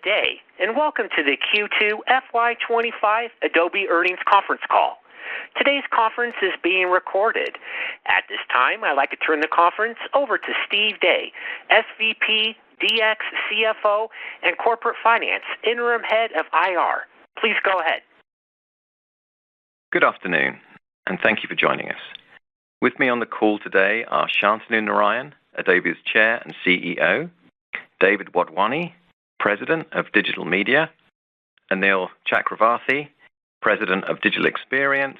day, and welcome to the Q2 FY25 Adobe Earnings Conference Call. Today's conference is being recorded. At this time, I'd like to turn the conference over to Steve Day, SVP, DX CFO, and Corporate Finance, Interim Head of IR. Please go ahead. Good afternoon, and thank you for joining us. With me on the call today are Shantanu Narayan, Adobe's Chair and CEO, David Wadhwani, President of Digital Media, Anil Chakravarthy, President of Digital Experience,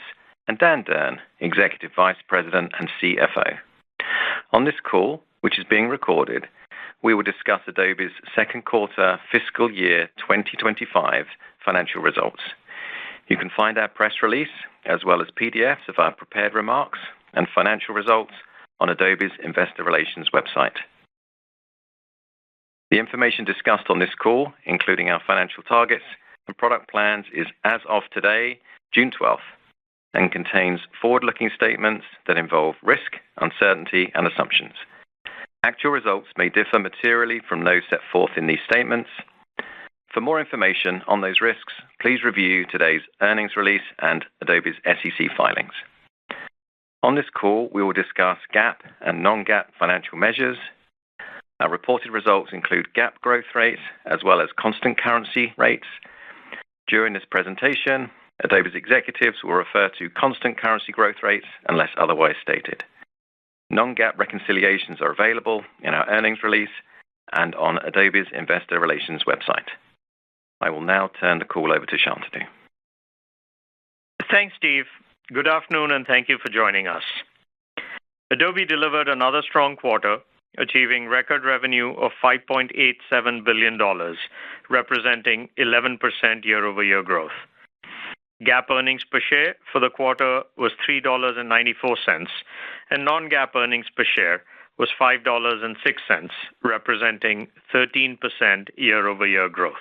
and Dan Dern, Executive Vice President and CFO. On this call, which is being recorded, we will discuss Adobe's second quarter fiscal year 2025 financial results. You can find our press release, as well as PDFs of our prepared remarks and financial results on Adobe's Investor Relations website. The information discussed on this call, including our financial targets and product plans, is as of today, June 12th, and contains forward-looking statements that involve risk, uncertainty, and assumptions. Actual results may differ materially from those set forth in these statements. For more information on those risks, please review today's earnings release and Adobe's SEC filings. On this call, we will discuss GAAP and non-GAAP financial measures. Our reported results include GAAP growth rates as well as constant currency rates. During this presentation, Adobe's executives will refer to constant currency growth rates unless otherwise stated. Non-GAAP reconciliations are available in our earnings release and on Adobe's Investor Relations website. I will now turn the call over to Shantanu. Thanks, Steve. Good afternoon, and thank you for joining us. Adobe delivered another strong quarter, achieving record revenue of $5.87 billion, representing 11% year-over-year growth. GAAP earnings per share for the quarter was $3.94, and non-GAAP earnings per share was $5.06, representing 13% year-over-year growth.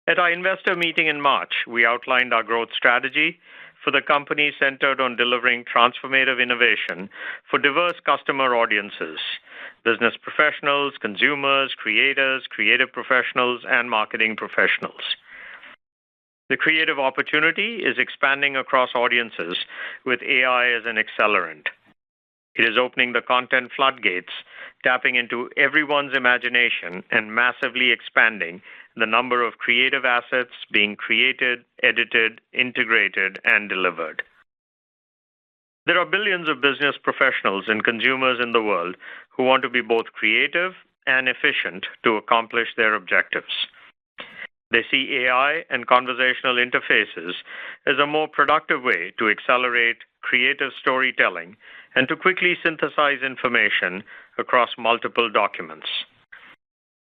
At our investor meeting in March, we outlined our growth strategy for the company centered on delivering transformative innovation for diverse customer audiences: business professionals, consumers, creators, creative professionals, and marketing professionals. The creative opportunity is expanding across audiences with AI as an accelerant. It is opening the content floodgates, tapping into everyone's imagination and massively expanding the number of creative assets being created, edited, integrated, and delivered. There are billions of business professionals and consumers in the world who want to be both creative and efficient to accomplish their objectives. They see AI and conversational interfaces as a more productive way to accelerate creative storytelling and to quickly synthesize information across multiple documents.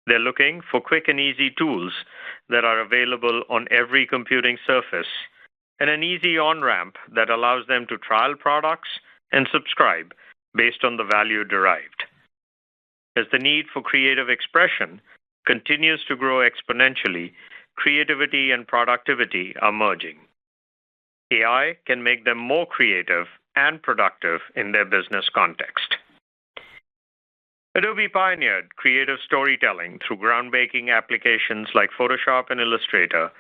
They're looking for quick and easy tools that are available on every computing surface and an easy on-ramp that allows them to trial products and subscribe based on the value derived. As the need for creative expression continues to grow exponentially, creativity and productivity are merging. AI can make them more creative and productive in their business context. Adobe pioneered creative storytelling through groundbreaking applications like Photoshop and Illustrator,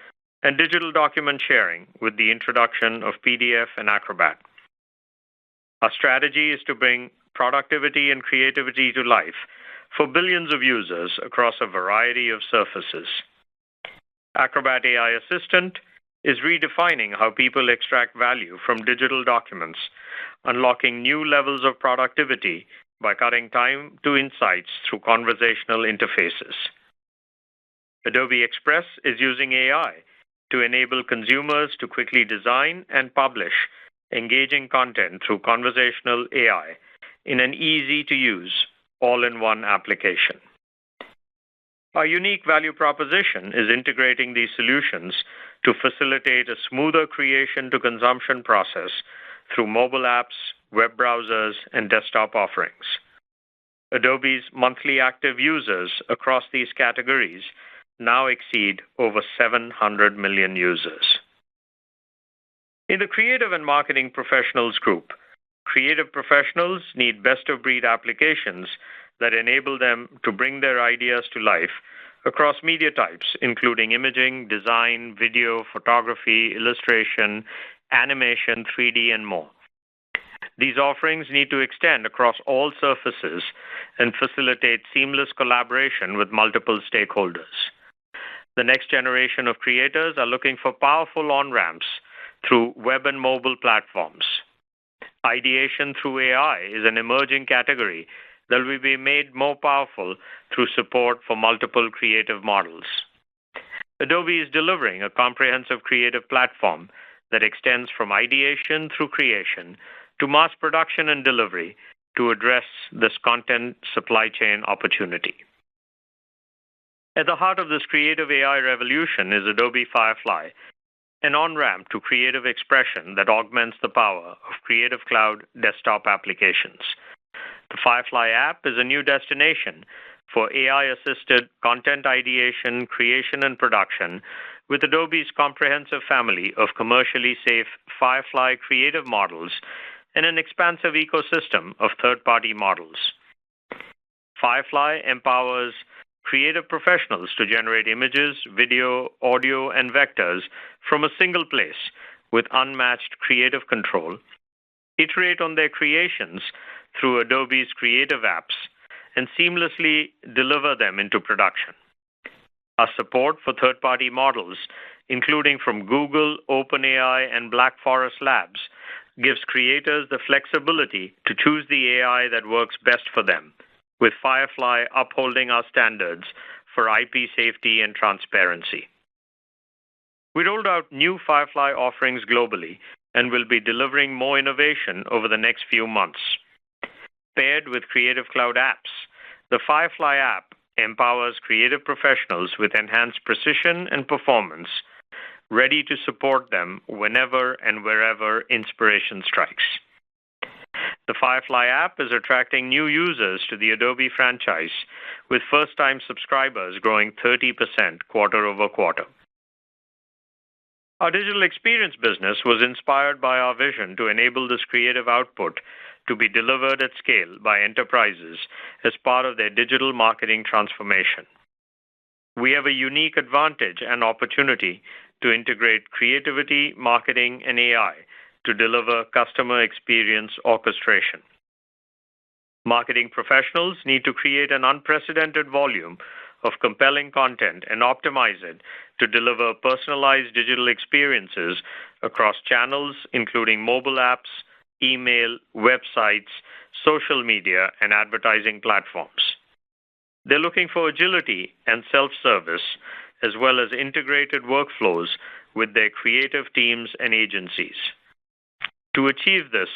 and digital document sharing with the introduction of PDF and Acrobat. Our strategy is to bring productivity and creativity to life for billions of users across a variety of surfaces. Acrobat AI Assistant is redefining how people extract value from digital documents, unlocking new levels of productivity by cutting time to insights through conversational interfaces. Adobe Express is using AI to enable consumers to quickly design and publish engaging content through conversational AI in an easy-to-use, all-in-one application. Our unique value proposition is integrating these solutions to facilitate a smoother creation-to-consumption process through mobile apps, web browsers, and desktop offerings. Adobe's monthly active users across these categories now exceed over 700 million users. In the creative and marketing professionals group, creative professionals need best-of-breed applications that enable them to bring their ideas to life across media types, including imaging, design, video, photography, illustration, animation, 3D, and more. These offerings need to extend across all surfaces and facilitate seamless collaboration with multiple stakeholders. The next generation of creators are looking for powerful on-ramps through web and mobile platforms. Ideation through AI is an emerging category that will be made more powerful through support for multiple creative models. Adobe is delivering a comprehensive creative platform that extends from ideation through creation to mass production and delivery to address this content supply chain opportunity. At the heart of this creative AI revolution is Adobe Firefly, an on-ramp to creative expression that augments the power of Creative Cloud desktop applications. The Firefly app is a new destination for AI-assisted content ideation, creation, and production with Adobe's comprehensive family of commercially safe Firefly creative models and an expansive ecosystem of third-party models. Firefly empowers creative professionals to generate images, video, audio, and vectors from a single place with unmatched creative control, iterate on their creations through Adobe's creative apps, and seamlessly deliver them into production. Our support for third-party models, including from Google, OpenAI, and Black Forest Labs, gives creators the flexibility to choose the AI that works best for them, with Firefly upholding our standards for IP safety and transparency. We rolled out new Firefly offerings globally and will be delivering more innovation over the next few months. Paired with Creative Cloud apps, the Firefly app empowers creative professionals with enhanced precision and performance, ready to support them whenever and wherever inspiration strikes. The Firefly app is attracting new users to the Adobe franchise, with first-time subscribers growing 30% quarter over quarter. Our digital experience business was inspired by our vision to enable this creative output to be delivered at scale by enterprises as part of their digital marketing transformation. We have a unique advantage and opportunity to integrate creativity, marketing, and AI to deliver customer experience orchestration. Marketing professionals need to create an unprecedented volume of compelling content and optimize it to deliver personalized digital experiences across channels, including mobile apps, email, websites, social media, and advertising platforms. They're looking for agility and self-service, as well as integrated workflows with their creative teams and agencies. To achieve this,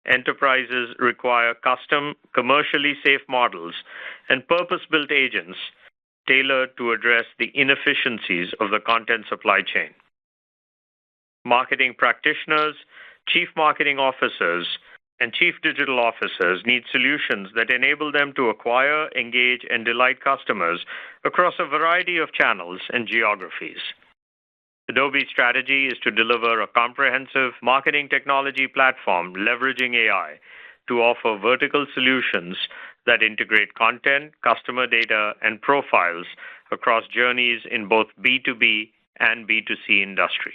enterprises require custom, commercially safe models and purpose-built agents tailored to address the inefficiencies of the content supply chain. Marketing practitioners, chief marketing officers, and chief digital officers need solutions that enable them to acquire, engage, and delight customers across a variety of channels and geographies. Adobe's strategy is to deliver a comprehensive marketing technology platform leveraging AI to offer vertical solutions that integrate content, customer data, and profiles across journeys in both B2B and B2C industries.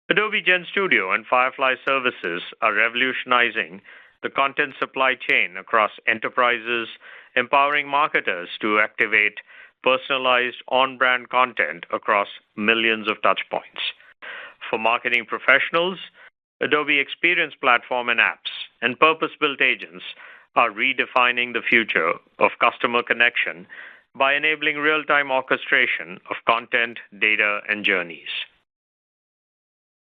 Adobe GenStudio and Firefly services are revolutionizing the content supply chain across enterprises, empowering marketers to activate personalized on-brand content across millions of touchpoints. For marketing professionals, Adobe Experience Platform and apps and purpose-built agents are redefining the future of customer connection by enabling real-time orchestration of content, data, and journeys.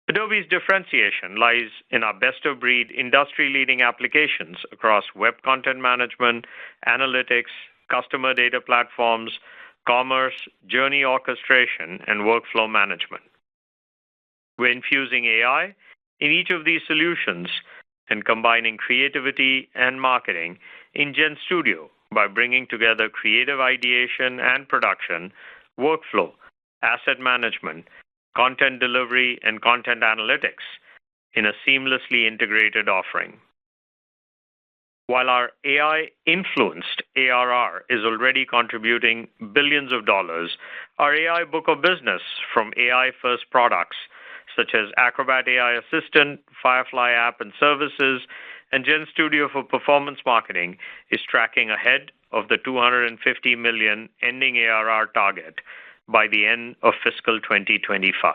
Adobe's differentiation lies in our best-of-breed industry-leading applications across web content management, analytics, customer data platforms, commerce, journey orchestration, and workflow management. We're infusing AI in each of these solutions and combining creativity and marketing in GenStudio by bringing together creative ideation and production, workflow, asset management, content delivery, and content analytics in a seamlessly integrated offering. While our AI-influenced ARR is already contributing billions of dollars, our AI book of business from AI-first products such as Acrobat AI Assistant, Firefly app and services, and GenStudio for performance marketing is tracking ahead of the $250 million ending ARR target by the end of fiscal 2025.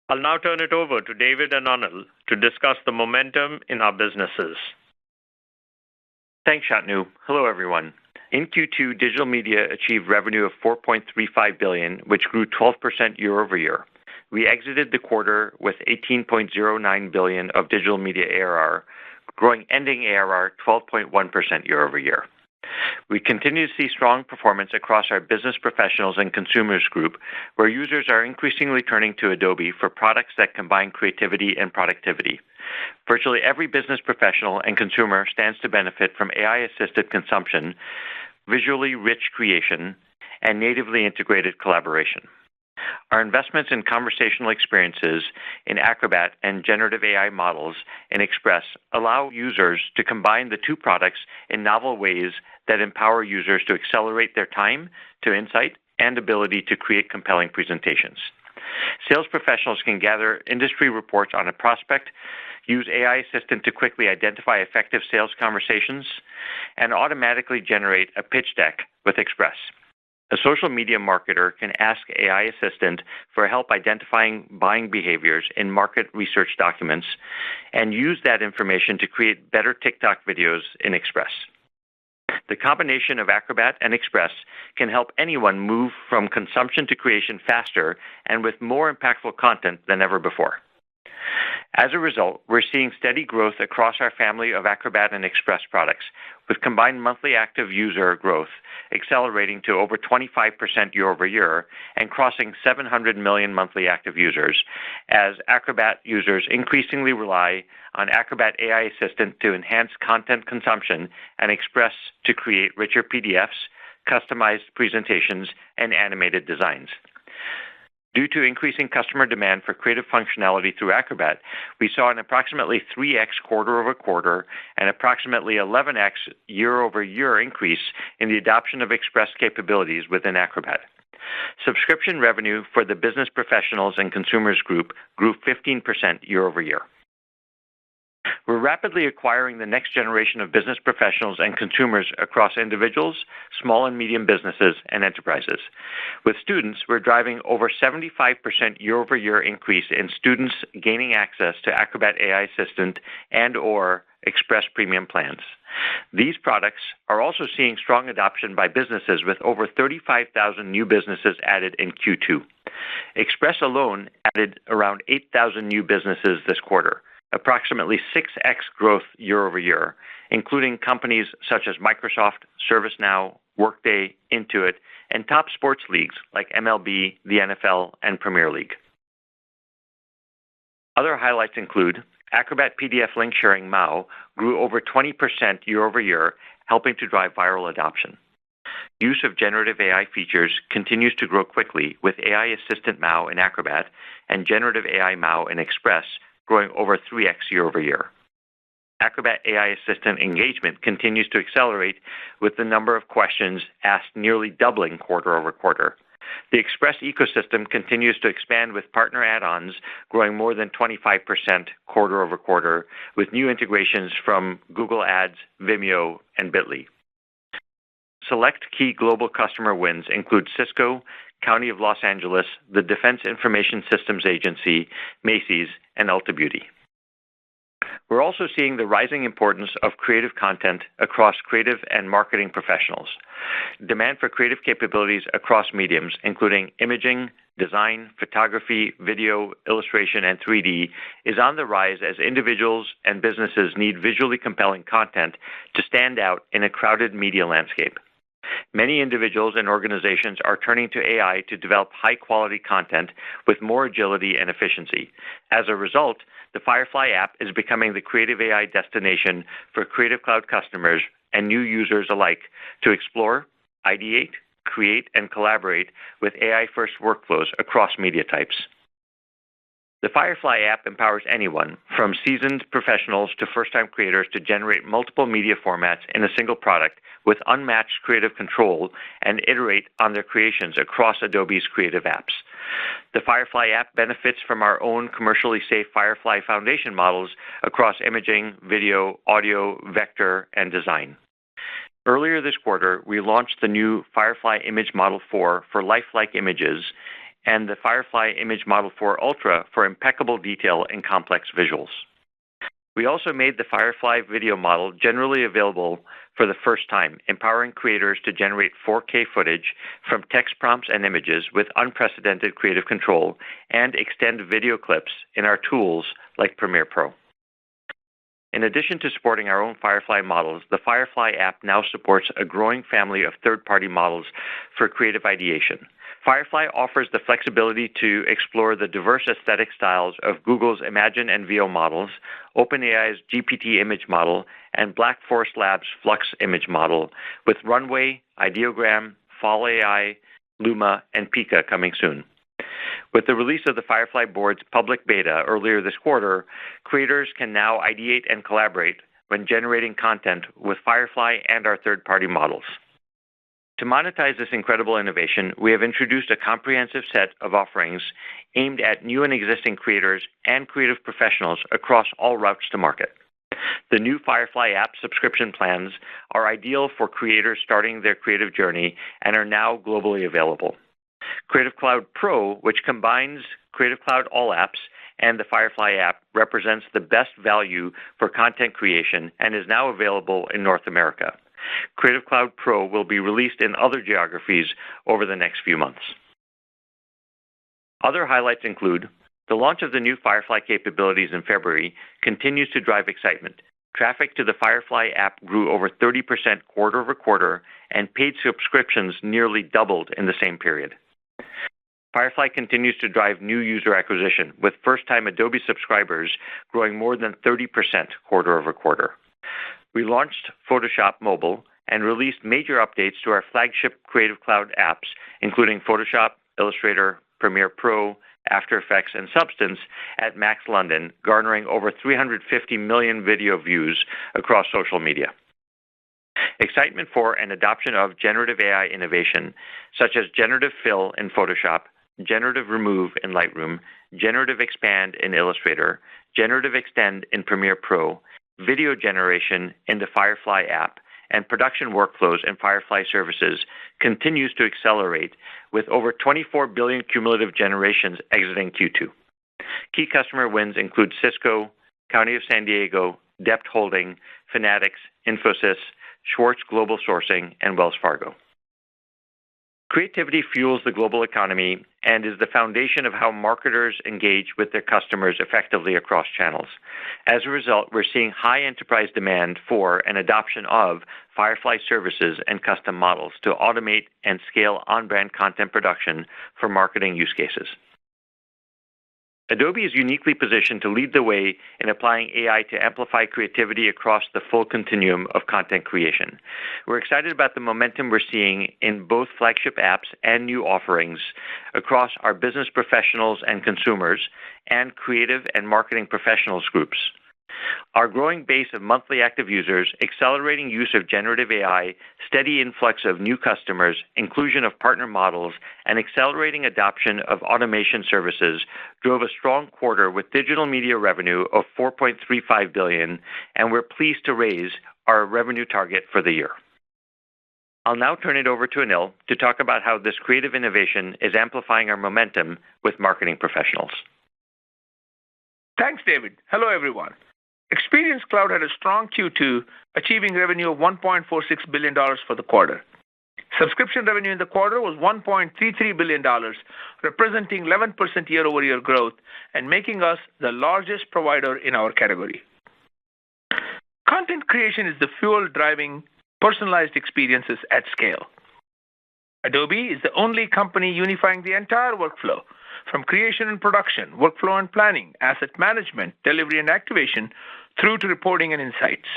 I'll now turn it over to David and Anil to discuss the momentum in our businesses. Thanks, Shantanu. Hello, everyone. In Q2, digital media achieved revenue of $4.35 billion, which grew 12% year over year. We exited the quarter with $18.09 billion of digital media ARR, growing ending ARR 12.1% year over year. We continue to see strong performance across our business professionals and consumers group, where users are increasingly turning to Adobe for products that combine creativity and productivity. Virtually every business professional and consumer stands to benefit from AI-assisted consumption, visually rich creation, and natively integrated collaboration. Our investments in conversational experiences in Acrobat and generative AI models in Express allow users to combine the two products in novel ways that empower users to accelerate their time to insight and ability to create compelling presentations. Sales professionals can gather industry reports on a prospect, use AI Assistant to quickly identify effective sales conversations, and automatically generate a pitch deck with Express. A social media marketer can ask AI Assistant for help identifying buying behaviors in market research documents and use that information to create better TikTok videos in Express. The combination of Acrobat and Express can help anyone move from consumption to creation faster and with more impactful content than ever before. As a result, we're seeing steady growth across our family of Acrobat and Express products, with combined monthly active user growth accelerating to over 25% year over year and crossing 700 million monthly active users, as Acrobat users increasingly rely on Acrobat AI Assistant to enhance content consumption and Express to create richer PDFs, customized presentations, and animated designs. Due to increasing customer demand for creative functionality through Acrobat, we saw an approximately 3x quarter-over-quarter and approximately 11x year-over-year increase in the adoption of Express capabilities within Acrobat. Subscription revenue for the business professionals and consumers group grew 15% year-over-year. We're rapidly acquiring the next generation of business professionals and consumers across individuals, small and medium businesses, and enterprises. With students, we're driving over 75% year-over-year increase in students gaining access to Acrobat AI Assistant and/or Express Premium plans. These products are also seeing strong adoption by businesses, with over 35,000 new businesses added in Q2. Express alone added around 8,000 new businesses this quarter, approximately 6x growth year-over-year, including companies such as Microsoft, ServiceNow, Workday, Intuit, and top sports leagues like MLB, the NFL, and Premier League. Other highlights include Acrobat PDF link sharing MAU grew over 20% year-over-year, helping to drive viral adoption. Use of generative AI features continues to grow quickly, with AI Assistant MAU in Acrobat and generative AI MAU in Express growing over 3x year-over-year. Acrobat AI Assistant engagement continues to accelerate, with the number of questions asked nearly doubling quarter-over-quarter. The Express ecosystem continues to expand, with partner add-ons growing more than 25% quarter-over-quarter, with new integrations from Google Ads, Vimeo, and Bitly. Select key global customer wins include Cisco, County of Los Angeles, the Defense Information Systems Agency, Macy's, and Ulta Beauty. We're also seeing the rising importance of creative content across creative and marketing professionals. Demand for creative capabilities across mediums, including imaging, design, photography, video, illustration, and 3D, is on the rise as individuals and businesses need visually compelling content to stand out in a crowded media landscape. Many individuals and organizations are turning to AI to develop high-quality content with more agility and efficiency. As a result, the Firefly app is becoming the creative AI destination for Creative Cloud customers and new users alike to explore, ideate, create, and collaborate with AI-first workflows across media types. The Firefly app empowers anyone, from seasoned professionals to first-time creators, to generate multiple media formats in a single product with unmatched creative control and iterate on their creations across Adobe's creative apps. The Firefly app benefits from our own commercially safe Firefly foundation models across imaging, video, audio, vector, and design. Earlier this quarter, we launched the new Firefly Image Model 4 for lifelike images and the Firefly Image Model 4 Ultra for impeccable detail and complex visuals. We also made the Firefly video model generally available for the first time, empowering creators to generate 4K footage from text prompts and images with unprecedented creative control and extend video clips in our tools like Premiere Pro. In addition to supporting our own Firefly models, the Firefly app now supports a growing family of third-party models for creative ideation. Firefly offers the flexibility to explore the diverse aesthetic styles of Google's Imagen and Veo models, OpenAI's GPT image model, and Black Forest Labs' Flux image model, with Runway, Ideogram, Fall AI, Luma, and Pika coming soon. With the release of the Firefly board's public beta earlier this quarter, creators can now ideate and collaborate when generating content with Firefly and our third-party models. To monetize this incredible innovation, we have introduced a comprehensive set of offerings aimed at new and existing creators and creative professionals across all routes to market. The new Firefly app subscription plans are ideal for creators starting their creative journey and are now globally available. Creative Cloud Pro, which combines Creative Cloud All Apps and the Firefly app, represents the best value for content creation and is now available in North America. Creative Cloud Pro will be released in other geographies over the next few months. Other highlights include the launch of the new Firefly capabilities in February continues to drive excitement. Traffic to the Firefly app grew over 30% quarter over quarter, and paid subscriptions nearly doubled in the same period. Firefly continues to drive new user acquisition, with first-time Adobe subscribers growing more than 30% quarter over quarter. We launched Photoshop Mobile and released major updates to our flagship Creative Cloud apps, including Photoshop, Illustrator, Premiere Pro, After Effects, and Substance at Max London, garnering over 350 million video views across social media. Excitement for and adoption of generative AI innovation, such as Generative Fill in Photoshop, Generative Remove in Lightroom, Generative Expand in Illustrator, Generative Extend in Premiere Pro, video generation in the Firefly app, and production workflows in Firefly services continues to accelerate, with over 24 billion cumulative generations exiting Q2. Key customer wins include Cisco, County of San Diego, Dept Holding, Fanatics, Infosys, Schwartz Global Sourcing, and Wells Fargo. Creativity fuels the global economy and is the foundation of how marketers engage with their customers effectively across channels. As a result, we're seeing high enterprise demand for and adoption of Firefly services and custom models to automate and scale on-brand content production for marketing use cases. Adobe is uniquely positioned to lead the way in applying AI to amplify creativity across the full continuum of content creation. We're excited about the momentum we're seeing in both flagship apps and new offerings across our business professionals and consumers and creative and marketing professionals groups. Our growing base of monthly active users, accelerating use of generative AI, steady influx of new customers, inclusion of partner models, and accelerating adoption of automation services drove a strong quarter with digital media revenue of $4.35 billion, and we're pleased to raise our revenue target for the year. I'll now turn it over to Anil to talk about how this creative innovation is amplifying our momentum with marketing professionals. Thanks, David. Hello, everyone. Experience Cloud had a strong Q2, achieving revenue of $1.46 billion for the quarter. Subscription revenue in the quarter was $1.33 billion, representing 11% year-over-year growth and making us the largest provider in our category. Content creation is the fuel driving personalized experiences at scale. Adobe is the only company unifying the entire workflow, from creation and production, workflow and planning, asset management, delivery and activation, through to reporting and insights.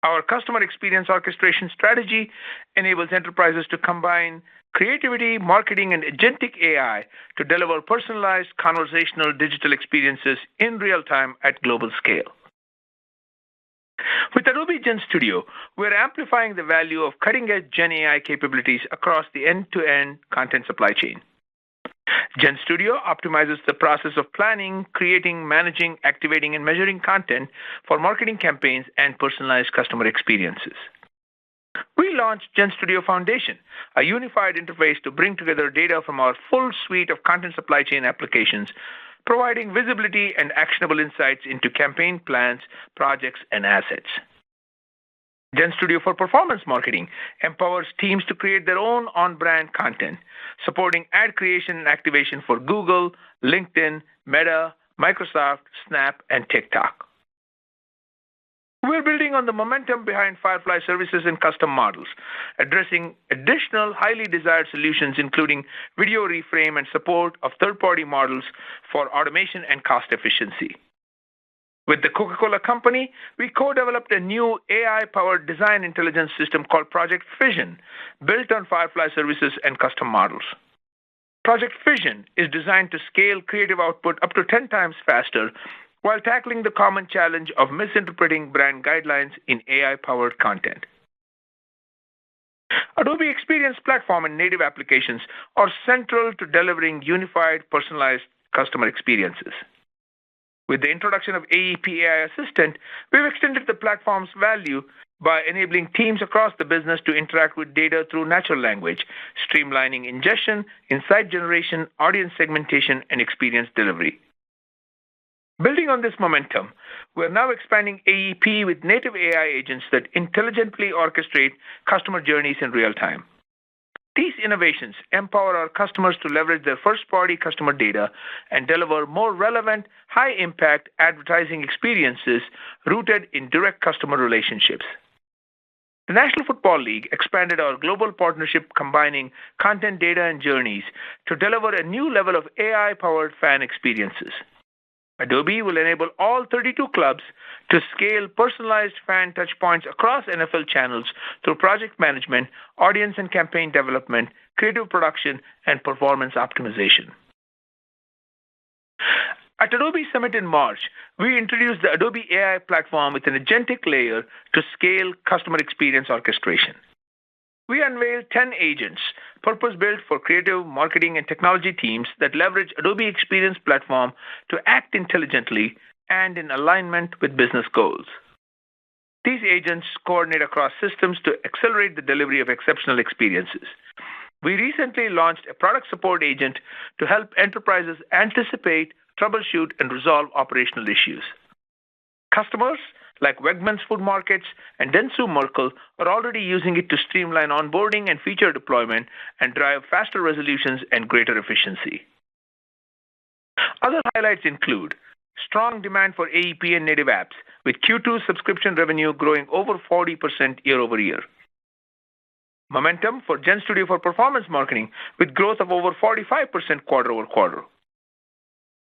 Our customer experience orchestration strategy enables enterprises to combine creativity, marketing, and agentic AI to deliver personalized conversational digital experiences in real time at global scale. With Adobe GenStudio, we're amplifying the value of cutting-edge Gen AI capabilities across the end-to-end content supply chain. GenStudio optimizes the process of planning, creating, managing, activating, and measuring content for marketing campaigns and personalized customer experiences. We launched GenStudio Foundation, a unified interface to bring together data from our full suite of content supply chain applications, providing visibility and actionable insights into campaign plans, projects, and assets. GenStudio for Performance Marketing empowers teams to create their own on-brand content, supporting ad creation and activation for Google, LinkedIn, Meta, Microsoft, Snap, and TikTok. We're building on the momentum behind Firefly services and custom models, addressing additional highly desired solutions, including video reframe and support of third-party models for automation and cost efficiency. With the Coca-Cola Company, we co-developed a new AI-powered design intelligence system called Project Fission, built on Firefly services and custom models. Project Fission is designed to scale creative output up to 10 times faster while tackling the common challenge of misinterpreting brand guidelines in AI-powered content. Adobe Experience Platform and native applications are central to delivering unified, personalized customer experiences. With the introduction of AEP AI Assistant, we've extended the platform's value by enabling teams across the business to interact with data through natural language, streamlining ingestion, insight generation, audience segmentation, and experience delivery. Building on this momentum, we're now expanding AEP with native AI agents that intelligently orchestrate customer journeys in real time. These innovations empower our customers to leverage their first-party customer data and deliver more relevant, high-impact advertising experiences rooted in direct customer relationships. The National Football League expanded our global partnership combining content data and journeys to deliver a new level of AI-powered fan experiences. Adobe will enable all 32 clubs to scale personalized fan touchpoints across NFL channels through project management, audience and campaign development, creative production, and performance optimization. At Adobe Summit in March, we introduced the Adobe AI platform with an agentic layer to scale customer experience orchestration. We unveiled 10 agents, purpose-built for creative, marketing, and technology teams that leverage Adobe Experience Platform to act intelligently and in alignment with business goals. These agents coordinate across systems to accelerate the delivery of exceptional experiences. We recently launched a product support agent to help enterprises anticipate, troubleshoot, and resolve operational issues. Customers like Wegmans Food Markets and Dentsu Merkle are already using it to streamline onboarding and feature deployment and drive faster resolutions and greater efficiency. Other highlights include strong demand for AEP and native apps, with Q2 subscription revenue growing over 40% year over year. Momentum for GenStudio for Performance Marketing, with growth of over 45% quarter over quarter.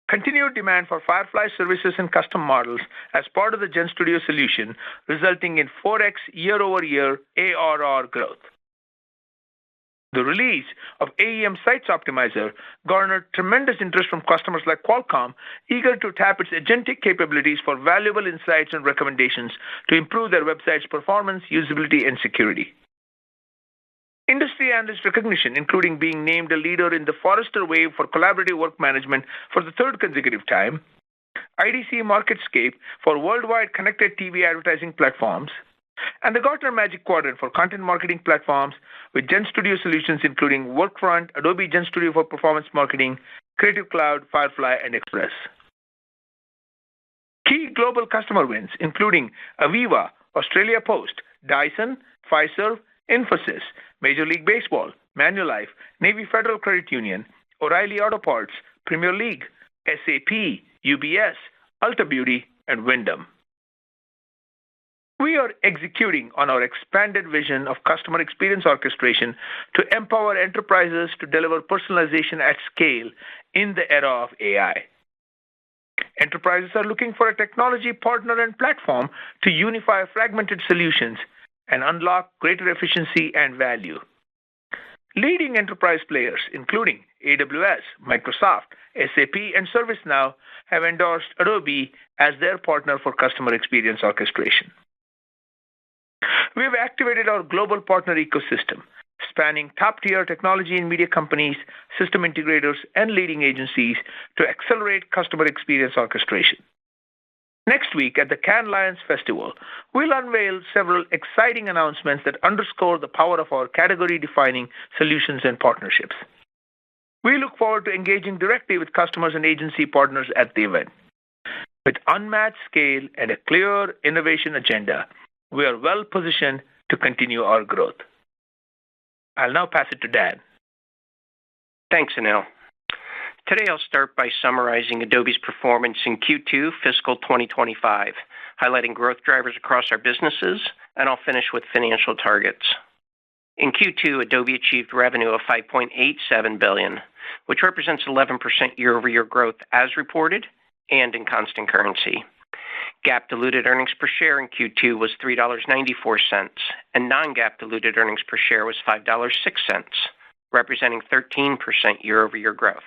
Continued demand for Firefly services and custom models as part of the GenStudio solution, resulting in 4x year-over-year ARR growth. The release of AEM Sites Optimizer garnered tremendous interest from customers like Qualcomm, eager to tap its agentic capabilities for valuable insights and recommendations to improve their website's performance, usability, and security. Industry analyst recognition, including being named a leader in the Forrester Wave for collaborative work management for the third consecutive time, IDC MarketScape for worldwide connected TV advertising platforms, and the Gartner Magic Quadrant for content marketing platforms with GenStudio solutions including Workfront, Adobe GenStudio for Performance Marketing, Creative Cloud, Firefly, and Express. Key global customer wins, including Aviva, Australia Post, Dyson, Pfizer, Infosys, Major League Baseball, Manulife, Navy Federal Credit Union, O'Reilly Auto Parts, Premier League, SAP, UBS, Ulta Beauty, and Wyndham. We are executing on our expanded vision of customer experience orchestration to empower enterprises to deliver personalization at scale in the era of AI. Enterprises are looking for a technology partner and platform to unify fragmented solutions and unlock greater efficiency and value. Leading enterprise players, including AWS, Microsoft, SAP, and ServiceNow, have endorsed Adobe as their partner for customer experience orchestration. We have activated our global partner ecosystem, spanning top-tier technology and media companies, system integrators, and leading agencies to accelerate customer experience orchestration. Next week at the Cannes Lions Festival, we'll unveil several exciting announcements that underscore the power of our category-defining solutions and partnerships. We look forward to engaging directly with customers and agency partners at the event. With unmatched scale and a clear innovation agenda, we are well positioned to continue our growth. I'll now pass it to Dan. Thanks, Anil. Today I'll start by summarizing Adobe's performance in Q2 fiscal 2025, highlighting growth drivers across our businesses, and I'll finish with financial targets. In Q2, Adobe achieved revenue of $5.87 billion, which represents 11% year-over-year growth as reported and in constant currency. GAAP diluted earnings per share in Q2 was $3.94, and non-GAAP diluted earnings per share was $5.06, representing 13% year-over-year growth.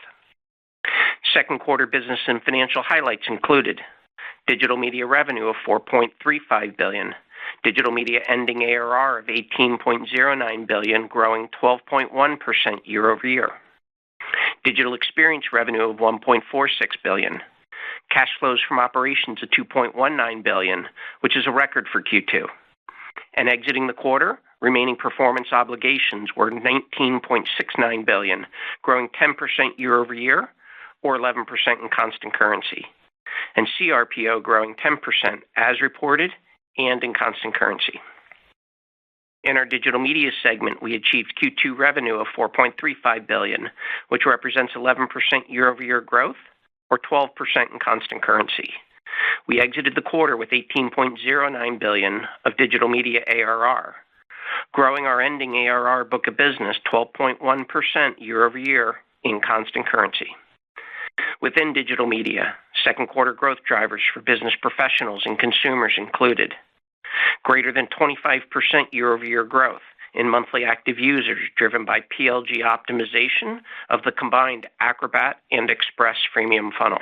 Second quarter business and financial highlights included digital media revenue of $4.35 billion, digital media ending ARR of $18.09 billion, growing 12.1% year-over-year, digital experience revenue of $1.46 billion, cash flows from operations of $2.19 billion, which is a record for Q2. And exiting the quarter, remaining performance obligations were $19.69 billion, growing 10% year-over-year, or 11% in constant currency, and CRPO growing 10% as reported and in constant currency. In our digital media segment, we achieved Q2 revenue of $4.35 billion, which represents 11% year-over-year growth, or 12% in constant currency. We exited the quarter with $18.09 billion of digital media ARR, growing our ending ARR book of business 12.1% year-over-year in constant currency. Within digital media, second quarter growth drivers for business professionals and consumers included greater than 25% year-over-year growth in monthly active users driven by PLG optimization of the combined Acrobat and Express freemium funnel.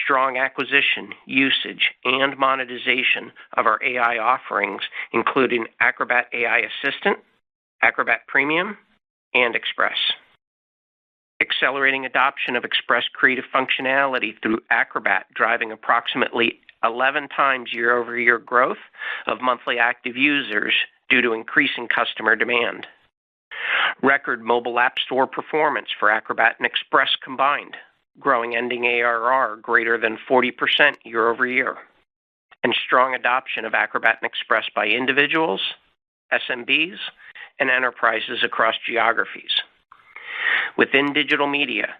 Strong acquisition, usage, and monetization of our AI offerings, including Acrobat AI Assistant, Acrobat Premium, and Express. Accelerating adoption of Express creative functionality through Acrobat, driving approximately 11 times year-over-year growth of monthly active users due to increasing customer demand. Record mobile app store performance for Acrobat and Express combined, growing ending ARR greater than 40% year-over-year, and strong adoption of Acrobat and Express by individuals, SMBs, and enterprises across geographies. Within digital media,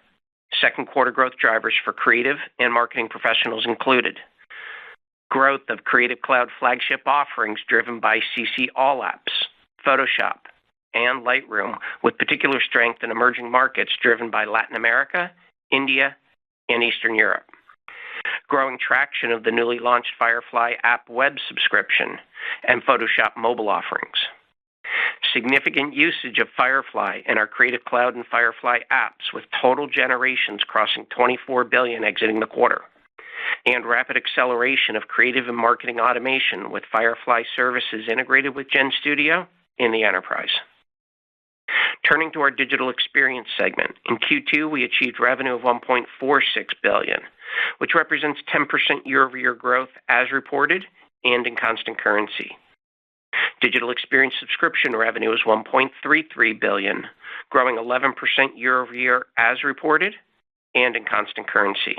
second quarter growth drivers for creative and marketing professionals included growth of Creative Cloud flagship offerings driven by CC All Apps, Photoshop, and Lightroom, with particular strength in emerging markets driven by Latin America, India, and Eastern Europe. Growing traction of the newly launched Firefly app web subscription and Photoshop mobile offerings. Significant usage of Firefly in our Creative Cloud and Firefly apps, with total generations crossing 24 billion exiting the quarter. And rapid acceleration of creative and marketing automation with Firefly services integrated with GenStudio in the enterprise. Turning to our digital experience segment, in Q2 we achieved revenue of $1.46 billion, which represents 10% year-over-year growth as reported and in constant currency. Digital experience subscription revenue is $1.33 billion, growing 11% year-over-year as reported and in constant currency.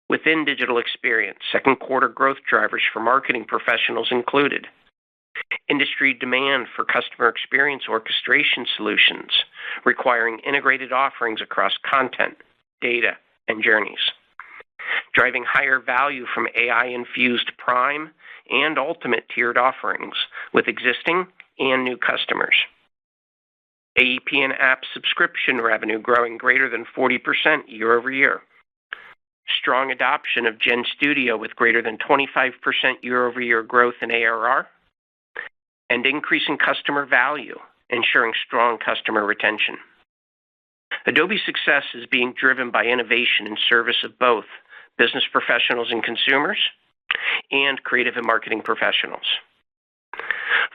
Within digital experience, second quarter growth drivers for marketing professionals included industry demand for customer experience orchestration solutions, requiring integrated offerings across content, data, and journeys, driving higher value from AI-infused Prime and Ultimate tiered offerings with existing and new customers. AEP and app subscription revenue growing greater than 40% year-over-year. strong adoption of Gen Studio with greater than 25% year-over-year growth in ARR, and increasing customer value, ensuring strong customer retention. Adobe's success is being driven by innovation in service of both business professionals and consumers, and creative and marketing professionals.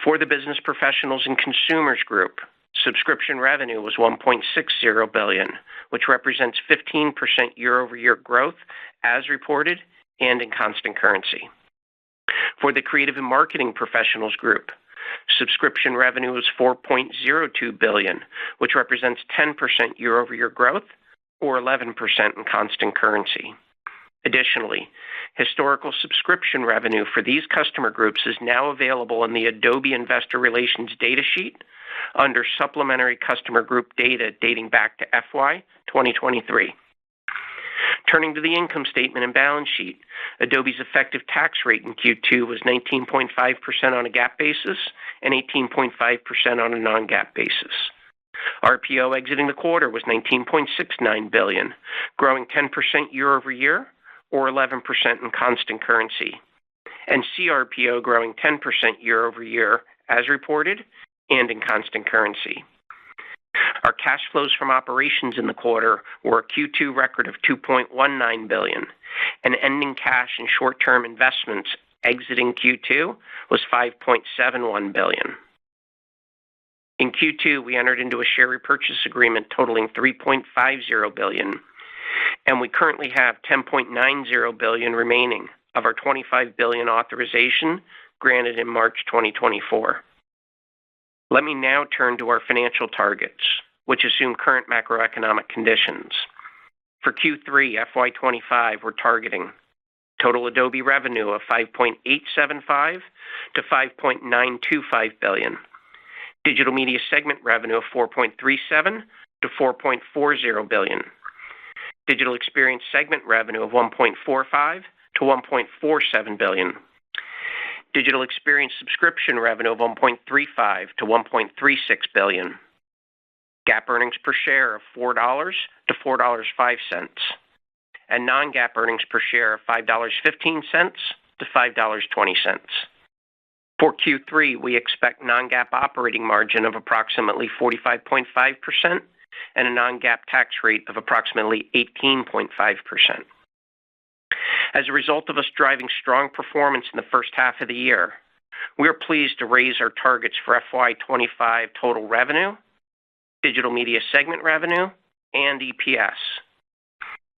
For the business professionals and consumers group, subscription revenue was $1.60 billion, which represents 15% year-over-year growth as reported and in constant currency. For the creative and marketing professionals group, subscription revenue was $4.02 billion, which represents 10% year-over-year growth or 11% in constant currency. Additionally, historical subscription revenue for these customer groups is now available in the Adobe Investor Relations datasheet under supplementary customer group data dating back to FY 2023. Turning to the income statement and balance sheet, Adobe's effective tax rate in Q2 was 19.5% on a GAAP basis and 18.5% on a non-GAAP basis. RPO exiting the quarter was $19.69 billion, growing 10% year-over-year or 11% in constant currency, and CRPO growing 10% year-over-year as reported and in constant currency. Our cash flows from operations in the quarter were a Q2 record of $2.19 billion, and ending cash and short-term investments exiting Q2 was $5.71 billion. In Q2, we entered into a share repurchase agreement totaling $3.50 billion, and we currently have $10.90 billion remaining of our $25 billion authorization granted in March 2024. Let me now turn to our financial targets, which assume current macroeconomic conditions. For Q3 FY25, we're targeting total Adobe revenue of $5.875 to $5.925 billion, digital media segment revenue of $4.37 to $4.40 billion, digital experience segment revenue of $1.45 to $1.47 billion, digital experience subscription revenue of $1.35 to $1.36 billion, GAAP earnings per share of $4 to $4.05, and non-GAAP earnings per share of $5.15 to $5.20. For Q3, we expect non-GAAP operating margin of approximately 45.5% and a non-GAAP tax rate of approximately 18.5%. As a result of us driving strong performance in the first half of the year, we are pleased to raise our targets for FY25 total revenue, digital media segment revenue, and EPS,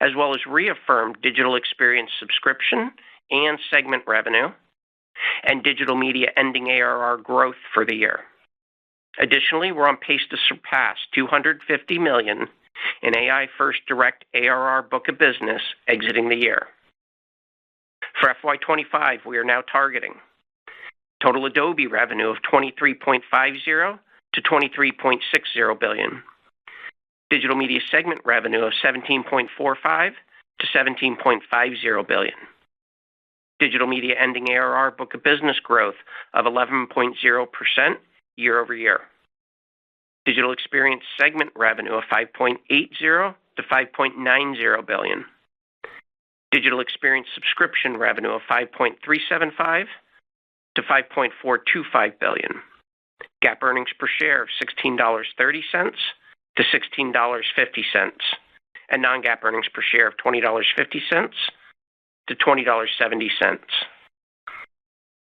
as well as reaffirm digital experience subscription and segment revenue, and digital media ending ARR growth for the year. Additionally, we're on pace to surpass $250 million in AI-first direct ARR book of business exiting the year. For FY25, we are now targeting total Adobe revenue of $23.50 to $23.60 billion, digital media segment revenue of $17.45 to $17.50 billion, digital media ending ARR book of business growth of 11.0% year-over-year, digital experience segment revenue of $5.80 to $5.90 billion, digital experience subscription revenue of $5.375 to $5.425 billion, GAAP earnings per share of $16.30 to $16.50, and non-GAAP earnings per share of $20.50 to $20.70.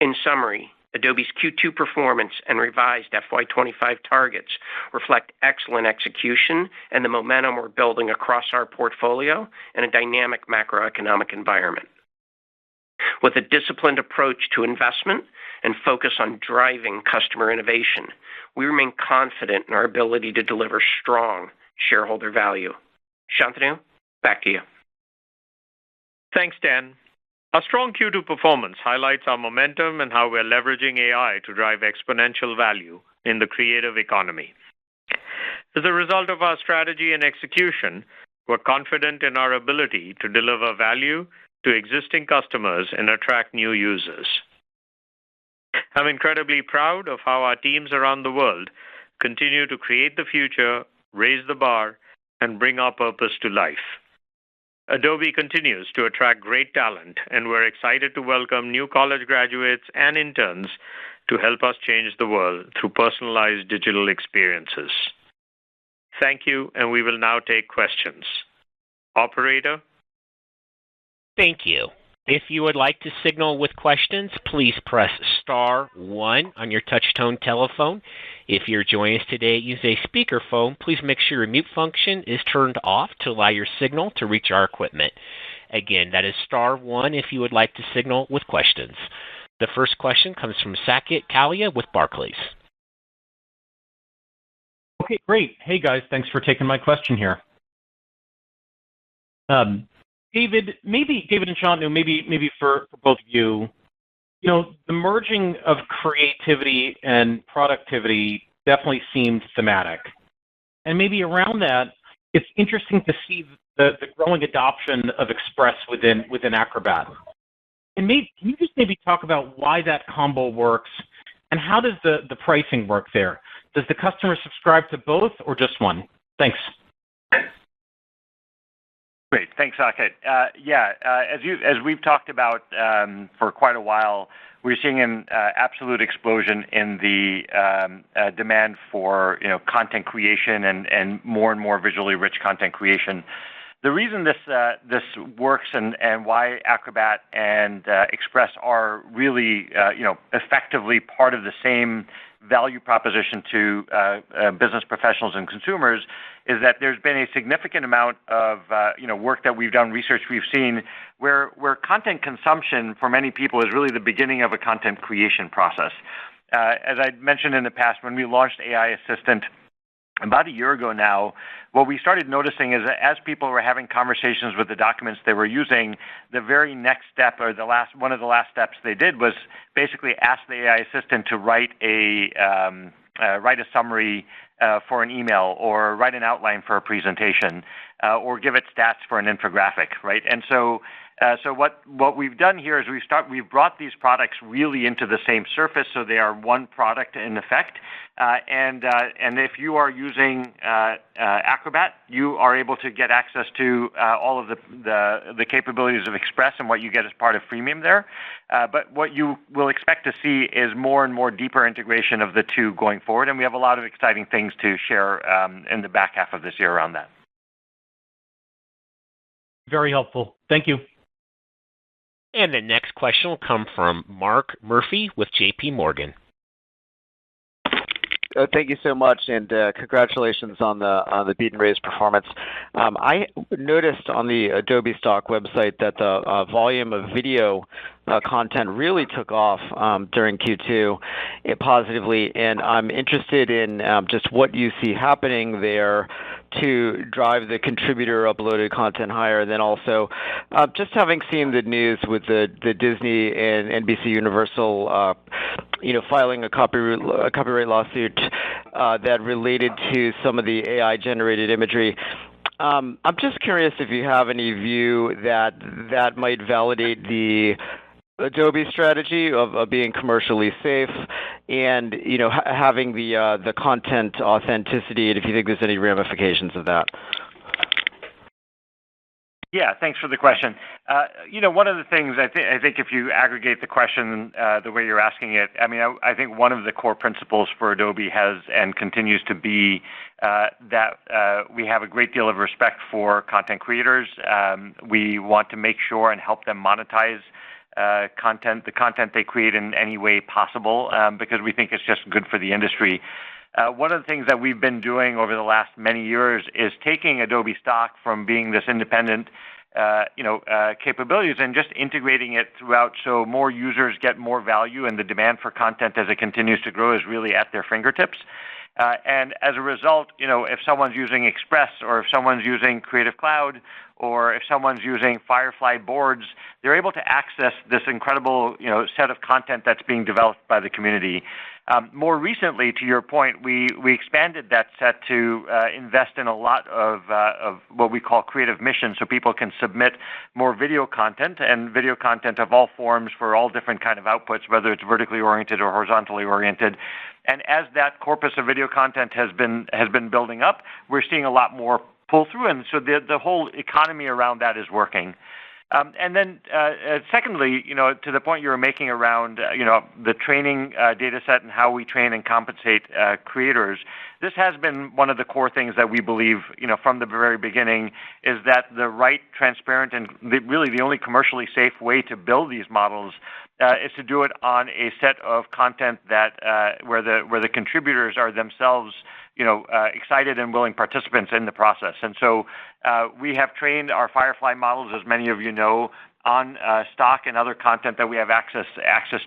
In summary, Adobe's Q2 performance and revised FY25 targets reflect excellent execution and the momentum we're building across our portfolio in a dynamic macroeconomic environment. With a disciplined approach to investment and focus on driving customer innovation, we remain confident in our ability to deliver strong shareholder value. Shantanu, back to you. Thanks, Dan. Our strong Q2 performance highlights our momentum and how we're leveraging AI to drive exponential value in the creative economy. As a result of our strategy and execution, we're confident in our ability to deliver value to existing customers and attract new users. I'm incredibly proud of how our teams around the world continue to create the future, raise the bar, and bring our purpose to life. Adobe continues to attract great talent, and we're excited to welcome new college graduates and interns to help us change the world through personalized digital experiences. Thank you, and we will now take questions. Operator? Thank you. If you would like to signal with questions, please press star 1 on your touch-tone telephone. If you're joining us today using a speakerphone, please make sure your mute function is turned off to allow your signal to reach our equipment. Again, that is star 1 if you would like to signal with questions. The first question comes from Saket Kalia with Barclays. Okay, great. Hey, guys, thanks for taking my question here. David and Shantanu, maybe for both of you, the merging of creativity and productivity definitely seems thematic. And maybe around that, it's interesting to see the growing adoption of Express within Acrobat. And can you just maybe talk about why that combo works, and how does the pricing work there? Does the customer subscribe to both or just one? Thanks. Great. Thanks, Saket. As we've talked about for quite a while, we're seeing an absolute explosion in the demand for content creation and more visually rich content creation. The reason this works and why Acrobat and Express are really effectively part of the same value proposition to business professionals and consumers is that there's been a significant amount of work that we've done, research we've seen, where content consumption for many people is really the beginning of a content creation process. As I mentioned in the past, when we launched AI Assistant about a year ago now, what we started noticing is that as people were having conversations with the documents they were using, the very next step, or one of the last steps they did, was basically ask the AI assistant to write a summary for an email, or write an outline for a presentation, or give it stats for an infographic, right? And so what we've done here is we've brought these products really into the same surface, so they are one product in effect. And if you are using Acrobat, you are able to get access to all of the capabilities of Express and what you get as part of freemium there. But what you will expect to see is more and more deeper integration of the two going forward, and we have a lot of exciting things to share in the back half of this year around that. Very helpful. Thank you. And the next question will come from Mark Murphy with J.P. Morgan. Thank you so much, and congratulations on the beat and raise performance. I noticed on the Adobe stock website that the volume of video content really took off during Q2 positively, and I'm interested in just what you see happening there to drive the contributor uploaded content higher. Then also, just having seen the news with the Disney and NBC Universal, filing a copyright lawsuit that related to some of the AI generated imagery. I'm just curious if you have any view that might validate the Adobe strategy of being commercially safe and having the content authenticity, and if you think there's any ramifications of that. Yeah, thanks for the question. One of the things I think if you aggregate the question the way you're asking it, I think one of the core principles for Adobe has and continues to be that we have a great deal of respect for content creators. We want to make sure and help them monetize the content they create in any way possible, because we think it's just good for the industry. One of the things that we've been doing over the last many years is taking Adobe Stock from being this independent capabilities and just integrating it throughout so more users get more value, and the demand for content as it continues to grow is really at their fingertips. And as a result, if someone's using Express, or if someone's using Creative Cloud, or if someone's using Firefly boards, they're able to access this incredible set of content that's being developed by the community. More recently, to your point, we expanded that set to invest in a lot of what we call creative missions, so people can submit more video content and video content of all forms for all different kind of outputs, whether it's vertically oriented or horizontally oriented. And as that corpus of video content has been building up, we're seeing a lot more pull through, and so the whole economy around that is working. And then, secondly, to the point you were making around, the training data set and how we train and compensate creators, this has been one of the core things that we believe, from the very beginning, is that the right, transparent, and really the only commercially safe way to build these models is to do it on a set of content that where the contributors are themselves, excited and willing participants in the process. And so we have trained our Firefly models, as many of you know, on stock and other content that we have access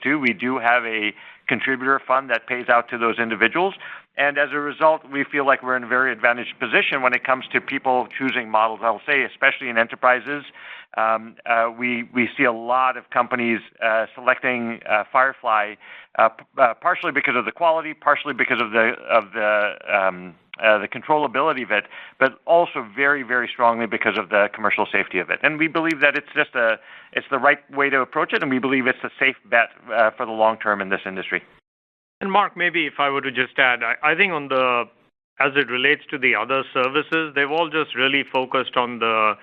to. We do have a contributor fund that pays out to those individuals. And as a result, we feel like we're in a very advantaged position when it comes to people choosing models. I'll say, especially in enterprises, we see a lot of companies selecting Firefly, partially because of the quality, partially because of the controllability of it, but also very, very strongly because of the commercial safety of it. And we believe that it's the right way to approach it, and we believe it's a safe bet for the long term in this industry. And Mark, maybe if I were to just add, I think as it relates to the other services, they've all just really focused on the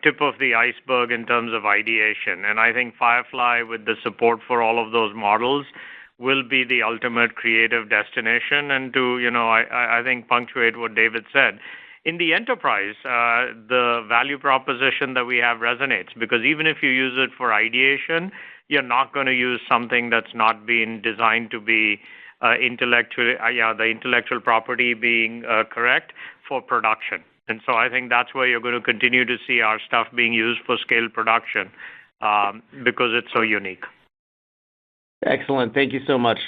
tip of the iceberg in terms of ideation. And I think Firefly, with the support for all of those models, will be the ultimate creative destination. And to, I think punctuate what David said, in the enterprise, the value proposition that we have resonates, because even if you use it for ideation, you're not going to use something that's not been designed to be the intellectual property being correct for production. And so I think that's where you're going to continue to see our stuff being used for scale production because it's so unique. Excellent. Thank you so much.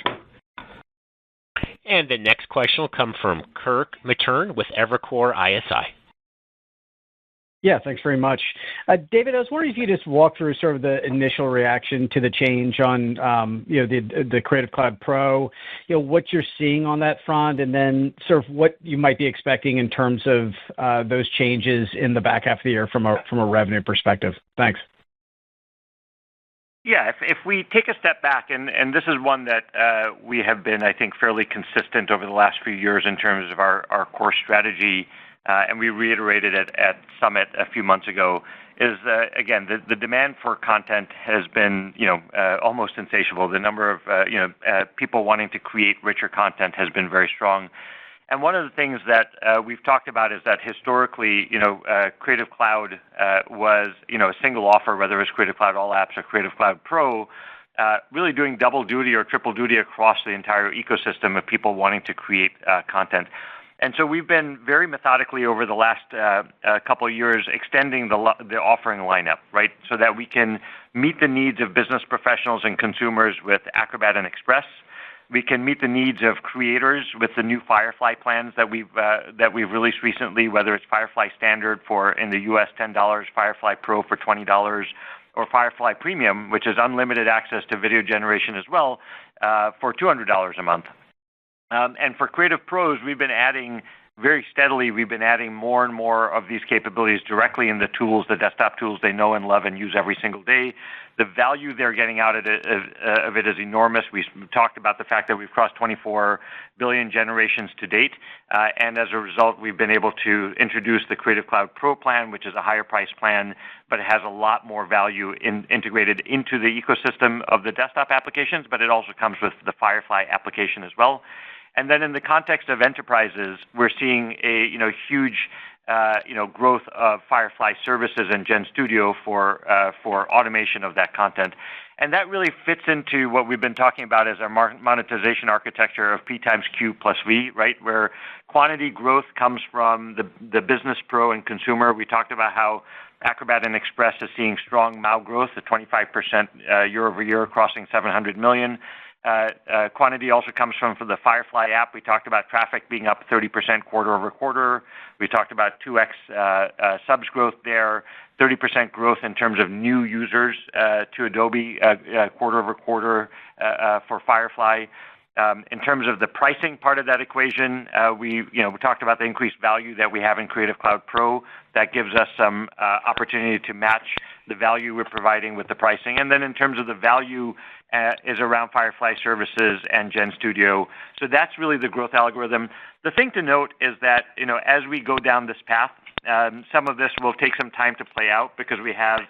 And the next question will come from Kirk Materne with Evercore ISI. Yeah, thanks very much. David, I was wondering if you could just walk through sort of the initial reaction to the change on, the Creative Cloud Pro, what you're seeing on that front, and then sort of what you might be expecting in terms of those changes in the back half of the year from a revenue perspective. Thanks. Yeah, if we take a step back, and this is one that we have been, I think, fairly consistent over the last few years in terms of our core strategy, and we reiterated it at Summit a few months ago, is, again, the demand for content has been, almost insatiable. The number of, people wanting to create richer content has been very strong. And one of the things that we've talked about is that historically, Creative Cloud was, a single offer, whether it was Creative Cloud All Apps or Creative Cloud Pro, really doing double duty or triple duty across the entire ecosystem of people wanting to create content. And so we've been very methodically over the last couple of years extending the offering lineup, right, so that we can meet the needs of business professionals and consumers with Acrobat and Express. We can meet the needs of creators with the new Firefly plans that we've released recently, whether it's Firefly Standard for, in the U.S., $10, Firefly Pro for $20, or Firefly Premium, which is unlimited access to video generation as well, for $200 a month. And for Creative Pros, we've been adding very steadily, more and more of these capabilities directly in the tools, the desktop tools they know and love and use every single day. The value they're getting out of it is enormous. We talked about the fact that we've crossed 24 billion generations to date, and as a result, we've been able to introduce the Creative Cloud Pro plan, which is a higher price plan, but it has a lot more value integrated into the ecosystem of the desktop applications, but it also comes with the Firefly application as well. And then in the context of enterprises, we're seeing a huge growth of Firefly services and Gen Studio for automation of that content. And that really fits into what we've been talking about as our monetization architecture of P times Q plus V, right, where quantity growth comes from the business pro and consumer. We talked about how Acrobat and Express is seeing strong MAU growth at 25% year over year, crossing 700 million. Quantity also comes from the Firefly app. We talked about traffic being up 30% quarter over quarter. We talked about 2x subs growth there, 30% growth in terms of new users to Adobe quarter over quarter for Firefly. In terms of the pricing part of that equation, we talked about the increased value that we have in Creative Cloud Pro. That gives us some opportunity to match the value we're providing with the pricing. And then in terms of the value is around Firefly Services and GenStudio. So that's really the growth algorithm. The thing to note is that, as we go down this path, some of this will take some time to play out because we have,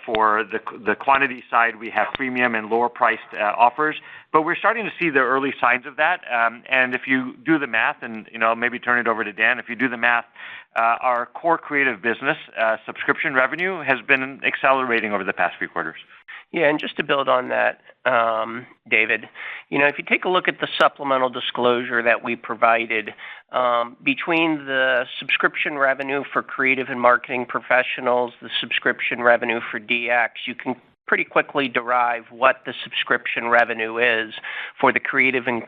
for the quantity side, we have premium and lower priced offers, but we're starting to see the early signs of that. And if you do the math, and maybe turn it over to Dan, if you do the math, our core creative business subscription revenue has been accelerating over the past few quarters. Yeah, and just to build on that, David, if you take a look at the supplemental disclosure that we provided, between the subscription revenue for creative and marketing professionals, the subscription revenue for DX, you can pretty quickly derive what the subscription revenue is for the Creative and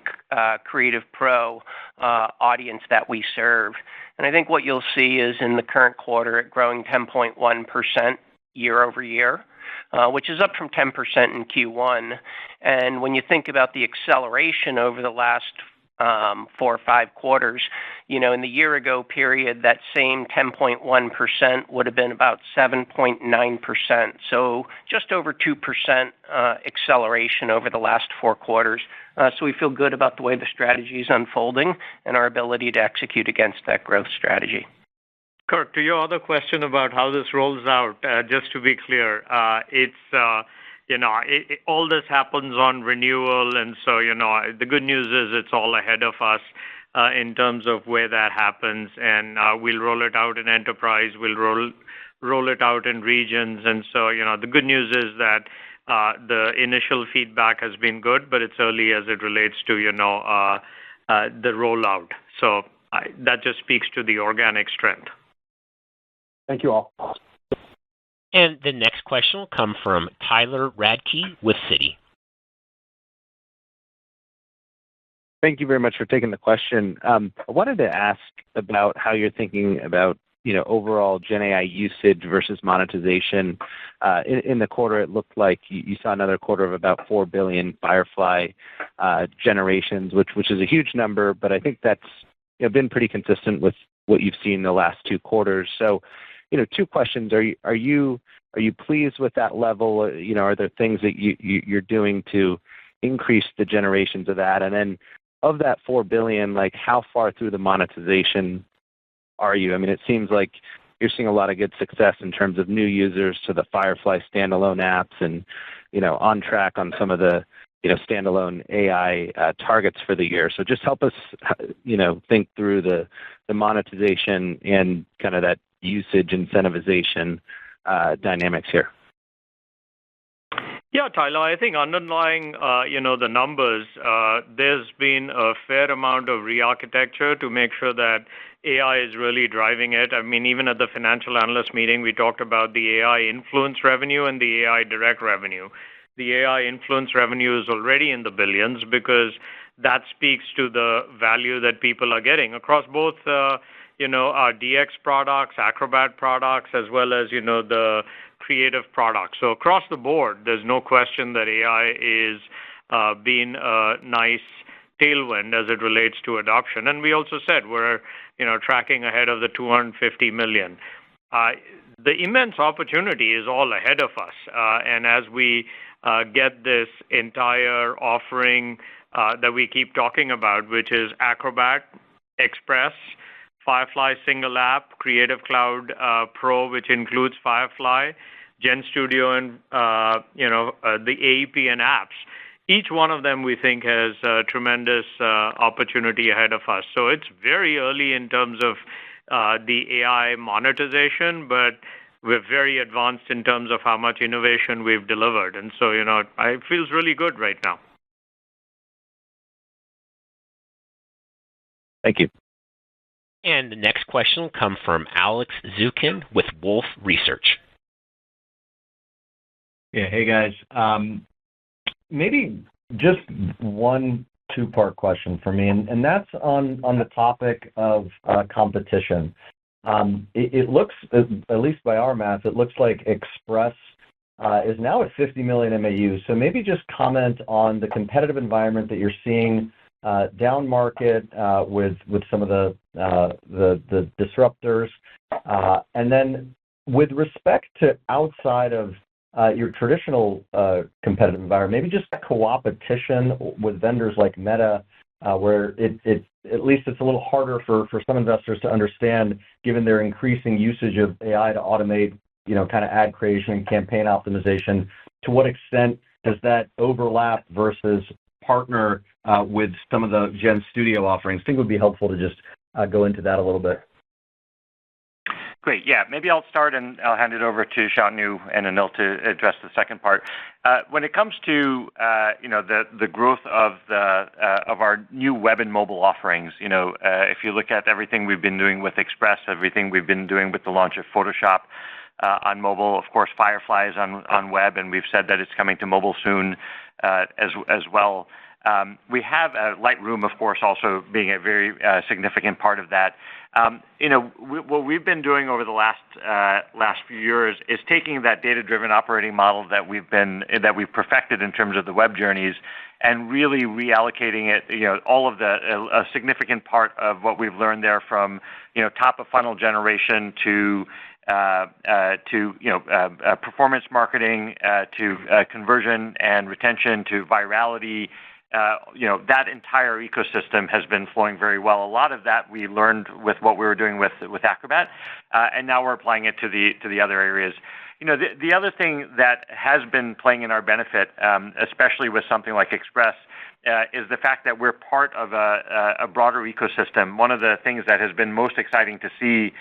Creative Pro audience that we serve. And I think what you'll see is in the current quarter, it growing 10.1% year over year, which is up from 10% in Q1. And when you think about the acceleration over the last 4 or 5 quarters, in the year ago period, that same 10.1% would have been about 7.9%. So just over 2% acceleration over the last 4 quarters. So we feel good about the way the strategy is unfolding and our ability to execute against that growth strategy. Kirk, to your other question about how this rolls out, just to be clear, all this happens on renewal, and so, the good news is it's all ahead of us in terms of where that happens, and we'll roll it out in enterprise, we'll roll it out in regions, and so, the good news is that the initial feedback has been good, but it's early as it relates to, the rollout. So that just speaks to the organic strength. Thank you all. And the next question will come from Tyler Radke with Citi. Thank you very much for taking the question. I wanted to ask about how you're thinking about, overall Gen AI usage versus monetization. In the quarter, it looked like you saw another quarter of about 4 billion Firefly generations, which is a huge number, but I think that's been pretty consistent with what you've seen the last 2 quarters. So, 2 questions: Are you pleased with that level? Are there things that you're doing to increase the generations of that? And then, of that 4 billion, how far through the monetization are you? I mean, it seems like you're seeing a lot of good success in terms of new users to the Firefly standalone apps, and on track on some of the standalone AI targets for the year. So just help us, think through the monetization and kind of that usage incentivization dynamics here. Yeah, Tyler, I think underlying, the numbers, there's been a fair amount of re-architecture to make sure that AI is really driving it. I mean, even at the financial analyst meeting, we talked about the AI influence revenue and the AI direct revenue. The AI influence revenue is already in the billions because that speaks to the value that people are getting across both, our DX products, Acrobat products, as well as, the creative products. So across the board, there's no question that AI is being a nice tailwind as it relates to adoption. And we also said we're, tracking ahead of the 250 million. The immense opportunity is all ahead of us. And as we get this entire offering that we keep talking about, which is Acrobat, Express, Firefly Single App, Creative Cloud Pro, which includes Firefly, GenStudio, and the AEP and apps. Each one of them we think has a tremendous opportunity ahead of us. So it's very early in terms of the AI monetization, but we're very advanced in terms of how much innovation we've delivered. And so, it feels really good right now. Thank you. And the next question will come from Alex Zukin with Wolfe Research. Yeah, hey guys. Maybe just one 2-part question for me, and that's on the topic of competition. It looks, at least by our math, it looks like Express is now at 50 million MAUs. So maybe just comment on the competitive environment that you're seeing down market with some of the disruptors. And then with respect to outside of your traditional competitive environment, maybe just co-opetition with vendors like Meta, where it at least it's a little harder for some investors to understand, given their increasing usage of AI to automate, kind of ad creation and campaign optimization. To what extent does that overlap versus partner with some of the Gen Studio offerings? I think it would be helpful to just go into that a little bit. Great. Yeah, maybe I'll start and I'll hand it over to Shantanu and Anil to address the second part. When it comes to the growth of our new web and mobile offerings, if you look at everything we've been doing with Express, everything we've been doing with the launch of Photoshop on mobile, of course, Firefly is on web, and we've said that it's coming to mobile soon as well. We have Lightroom, of course, also being a very significant part of that. What we've been doing over the last few years is taking that data-driven operating model that we've perfected in terms of the web journeys and really reallocating it. All of a significant part of what we've learned there, from top of funnel generation to performance marketing, to conversion and retention, to virality. That entire ecosystem has been flowing very well. A lot of that we learned with what we were doing with Acrobat, and now we're applying it to the other areas. The other thing that has been playing in our benefit, especially with something like Express, is the fact that we're part of a broader ecosystem. One of the things that has been most exciting to see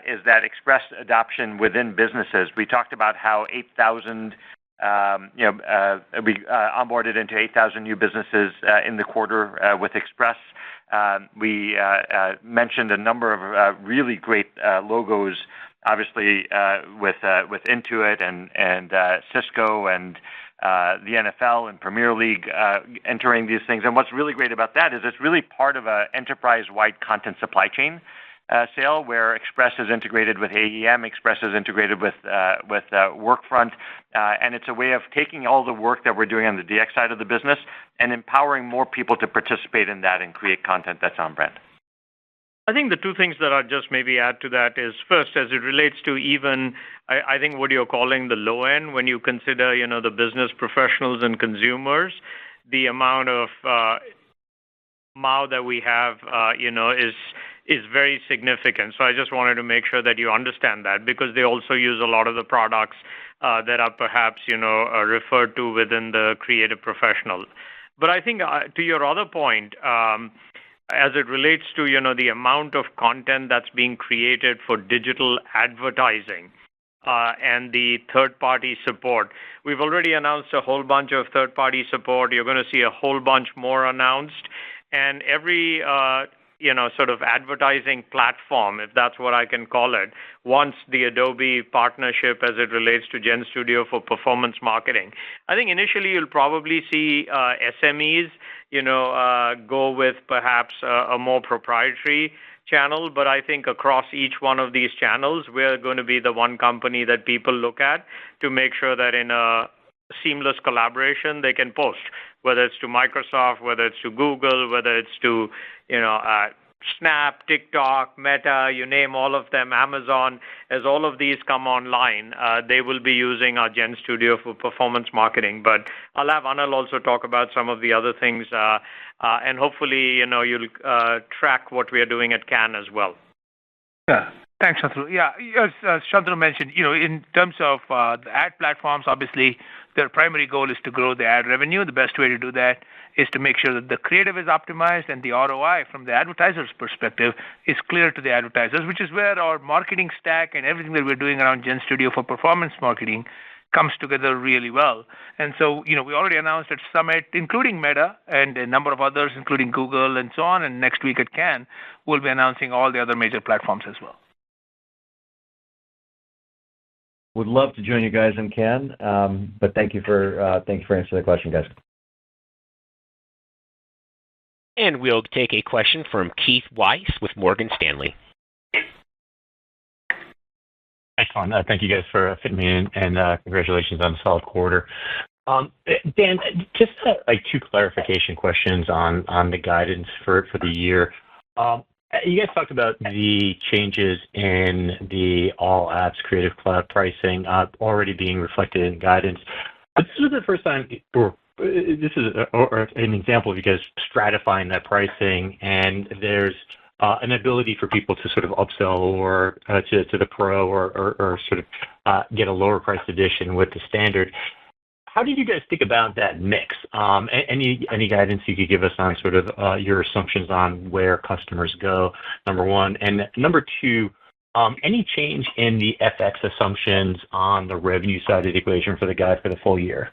is that Express adoption within businesses. We talked about how 8,000. We onboarded into 8,000 new businesses in the quarter with Express. We mentioned a number of really great logos, obviously with Intuit and Cisco and the NFL and Premier League entering these things. And what's really great about that is it's really part of an enterprise-wide content supply chain sale, where Express is integrated with AEM, Express is integrated with Workfront, and it's a way of taking all the work that we're doing on the DX side of the business and empowering more people to participate in that and create content that's on brand. I think the two things that I'd just maybe add to that is, first, as it relates to even, I think what you're calling the low end, when you consider, the business professionals and consumers, the amount of MAU that we have, is very significant. So I just wanted to make sure that you understand that, because they also use a lot of the products that are perhaps, referred to within the creative professional. But I think to your other point, as it relates to, the amount of content that's being created for digital advertising and the third-party support, we've already announced a whole bunch of third-party support. You're going to see a whole bunch more announced. And every sort of advertising platform, if that's what I can call it, wants the Adobe partnership as it relates to Gen Studio for performance marketing. I think initially you'll probably see SMEs, go with perhaps a more proprietary channel, but I think across each one of these channels, we're going to be the one company that people look at to make sure that in a seamless collaboration they can post, whether it's to Microsoft, whether it's to Google, whether it's to Snap, TikTok, Meta, you name all of them, Amazon. As all of these come online, they will be using our Gen Studio for performance marketing. But I'll have Anil also talk about some of the other things, and hopefully, you'll track what we are doing at Cannes as well. Yeah. Thanks, Shantanu. Yeah, as Shantanu mentioned, in terms of the ad platforms, obviously, their primary goal is to grow the ad revenue. The best way to do that is to make sure that the creative is optimized and the ROI from the advertiser's perspective is clear to the advertisers, which is where our marketing stack and everything that we're doing around Gen Studio for performance marketing comes together really well. And so, we already announced at Summit, including Meta and a number of others, including Google and so on, and next week at Cannes, we'll be announcing all the other major platforms as well. Would love to join you guys in Cannes, but thank you for answering the question, guys. And we'll take a question from Keith Weiss with Morgan Stanley. Thanks Excellent. Thank you guys for fitting me in, and congratulations on a solid quarter. Dan, just like two clarification questions on the guidance for the year. You guys talked about the changes in the All Apps Creative Cloud pricing already being reflected in guidance. But this is the first time, or this is an example of you guys stratifying that pricing, and there's an ability for people to sort of upsell or to the Pro or sort of get a lower priced edition with the standard. How did you guys think about that mix? Any guidance you could give us on sort of your assumptions on where customers go, number one. And number two, any change in the FX assumptions on the revenue side of the equation for the guide for the full year?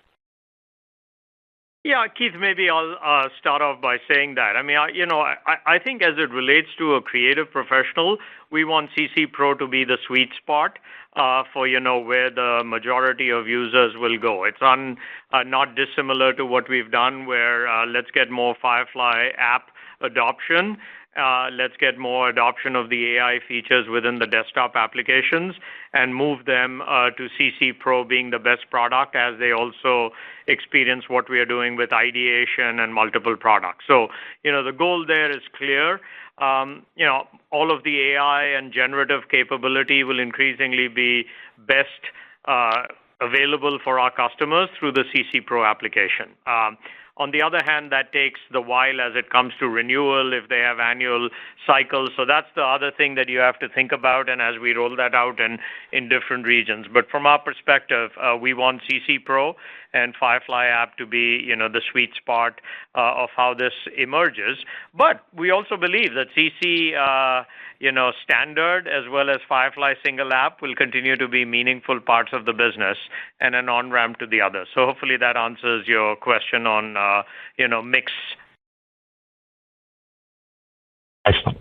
Yeah, Keith, maybe I'll start off by saying that. I mean, I think as it relates to a creative professional, we want CC Pro to be the sweet spot for, where the majority of users will go. It's not dissimilar to what we've done where let's get more Firefly app adoption. Let's get more adoption of the AI features within the desktop applications and move them to CC Pro being the best product as they also experience what we are doing with ideation and multiple products. So, the goal there is clear. All of the AI and generative capability will increasingly be best available for our customers through the CC Pro application. On the other hand, that takes the while as it comes to renewal if they have annual cycles. So that's the other thing that you have to think about, and as we roll that out in different regions. But from our perspective, we want CC Pro and Firefly app to be, the sweet spot of how this emerges. But we also believe that CC, standard as well as Firefly single app will continue to be meaningful parts of the business and an on-ramp to the other. So hopefully that answers your question on, mix. Excellent.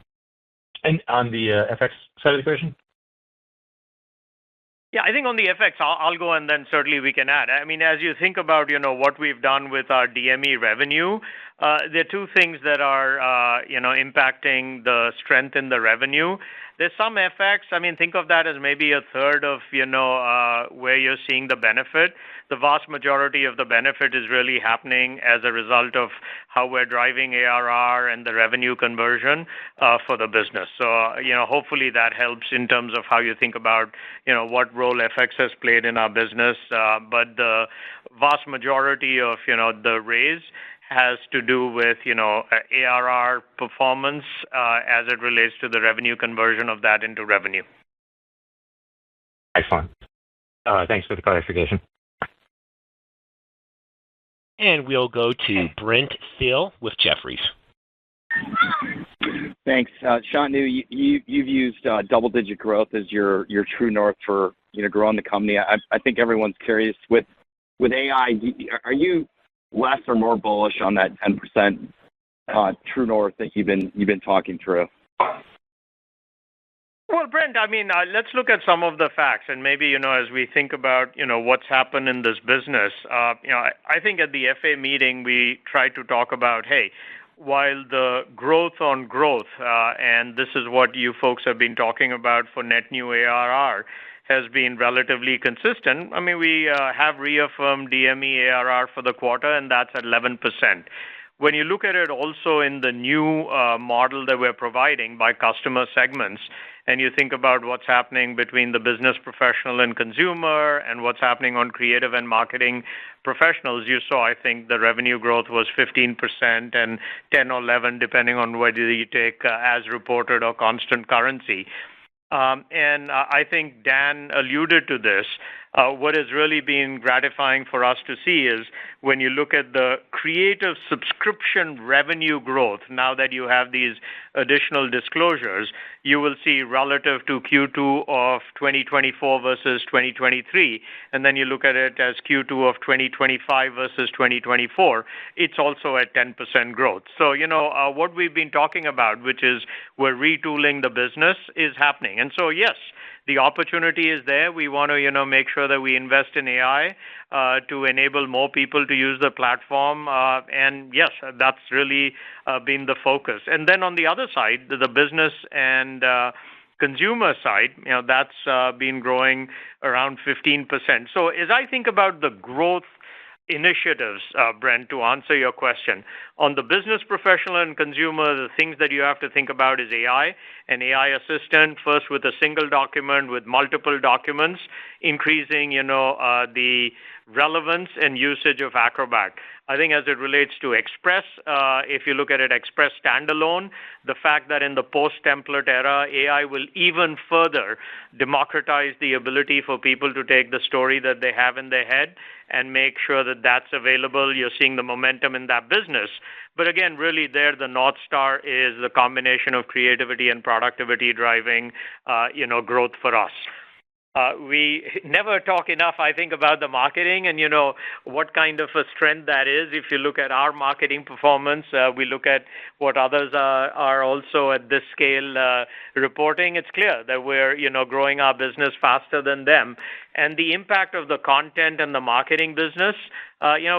And on the FX side of the equation? Yeah, I think on the FX, I'll go and then certainly we can add. I mean, as you think about, what we've done with our DME revenue, there are two things that are, impacting the strength in the revenue. There's some FX. I mean, think of that as maybe a third of, where you're seeing the benefit. The vast majority of the benefit is really happening as a result of how we're driving ARR and the revenue conversion for the business. So, hopefully that helps in terms of how you think about, what role FX has played in our business. But the vast majority of, the raise has to do with, ARR performance as it relates to the revenue conversion of that into revenue. Excellent. Thanks for the clarification. And we'll go to Brent Thill with Jefferies. Thanks. Shantanu, you've used double-digit growth as your true north for, growing the company. I think everyone's curious with AI, are you less or more bullish on that 10% true north that you've been talking through? Well, Brent, I mean, let's look at some of the facts, and maybe, as we think about, what's happened in this business, I think at the FA meeting, we tried to talk about, hey, while the growth on growth, and this is what you folks have been talking about for net new ARR, has been relatively consistent. I mean, we have reaffirmed DME ARR for the quarter, and that's at 11%. When you look at it also in the new model that we're providing by customer segments, and you think about what's happening between the business professional and consumer and what's happening on creative and marketing professionals, you saw, I think, the revenue growth was 15% and 10 or 11, depending on whether you take as reported or constant currency. And I think Dan alluded to this. What has really been gratifying for us to see is when you look at the creative subscription revenue growth, now that you have these additional disclosures, you will see relative to Q2 of 2024 versus 2023, and then you look at it as Q2 of 2025 versus 2024, it's also at 10% growth. So, what we've been talking about, which is we're retooling the business, is happening. And so, yes, the opportunity is there. We want to, make sure that we invest in AI to enable more people to use the platform. And yes, that's really been the focus. And then on the other side, the business and consumer side, that's been growing around 15%. So as I think about the growth initiatives, Brent, to answer your question, on the business, professional, and consumer, the things that you have to think about is AI and AI assistant, first with a single document, with multiple documents, increasing, the relevance and usage of Acrobat. I think as it relates to Express, if you look at it, Express standalone, the fact that in the post-template era, AI will even further democratize the ability for people to take the story that they have in their head and make sure that that's available. You're seeing the momentum in that business. But again, really there, the North Star is the combination of creativity and productivity driving, growth for us. We never talk enough, I think, about the marketing and, what kind of a strength that is. If you look at our marketing performance, we look at what others are also at this scale reporting, it's clear that we're, growing our business faster than them. And the impact of the content and the marketing business,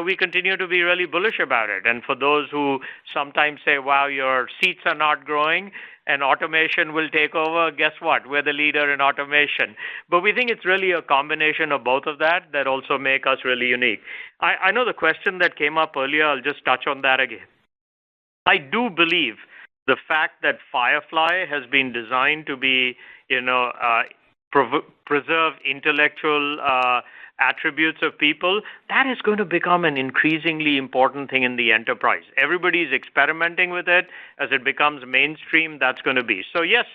we continue to be really bullish about it. And for those who sometimes say, wow, your seats are not growing, and automation will take over, guess what? We're the leader in automation. But we think it's really a combination of both of that also make us really unique. I know the question that came up earlier, I'll just touch on that again. I do believe the fact that Firefly has been designed to be, preserve intellectual attributes of people, that is going to become an increasingly important thing in the enterprise. Everybody's experimenting with it. As it becomes mainstream, that's going to be. So yes,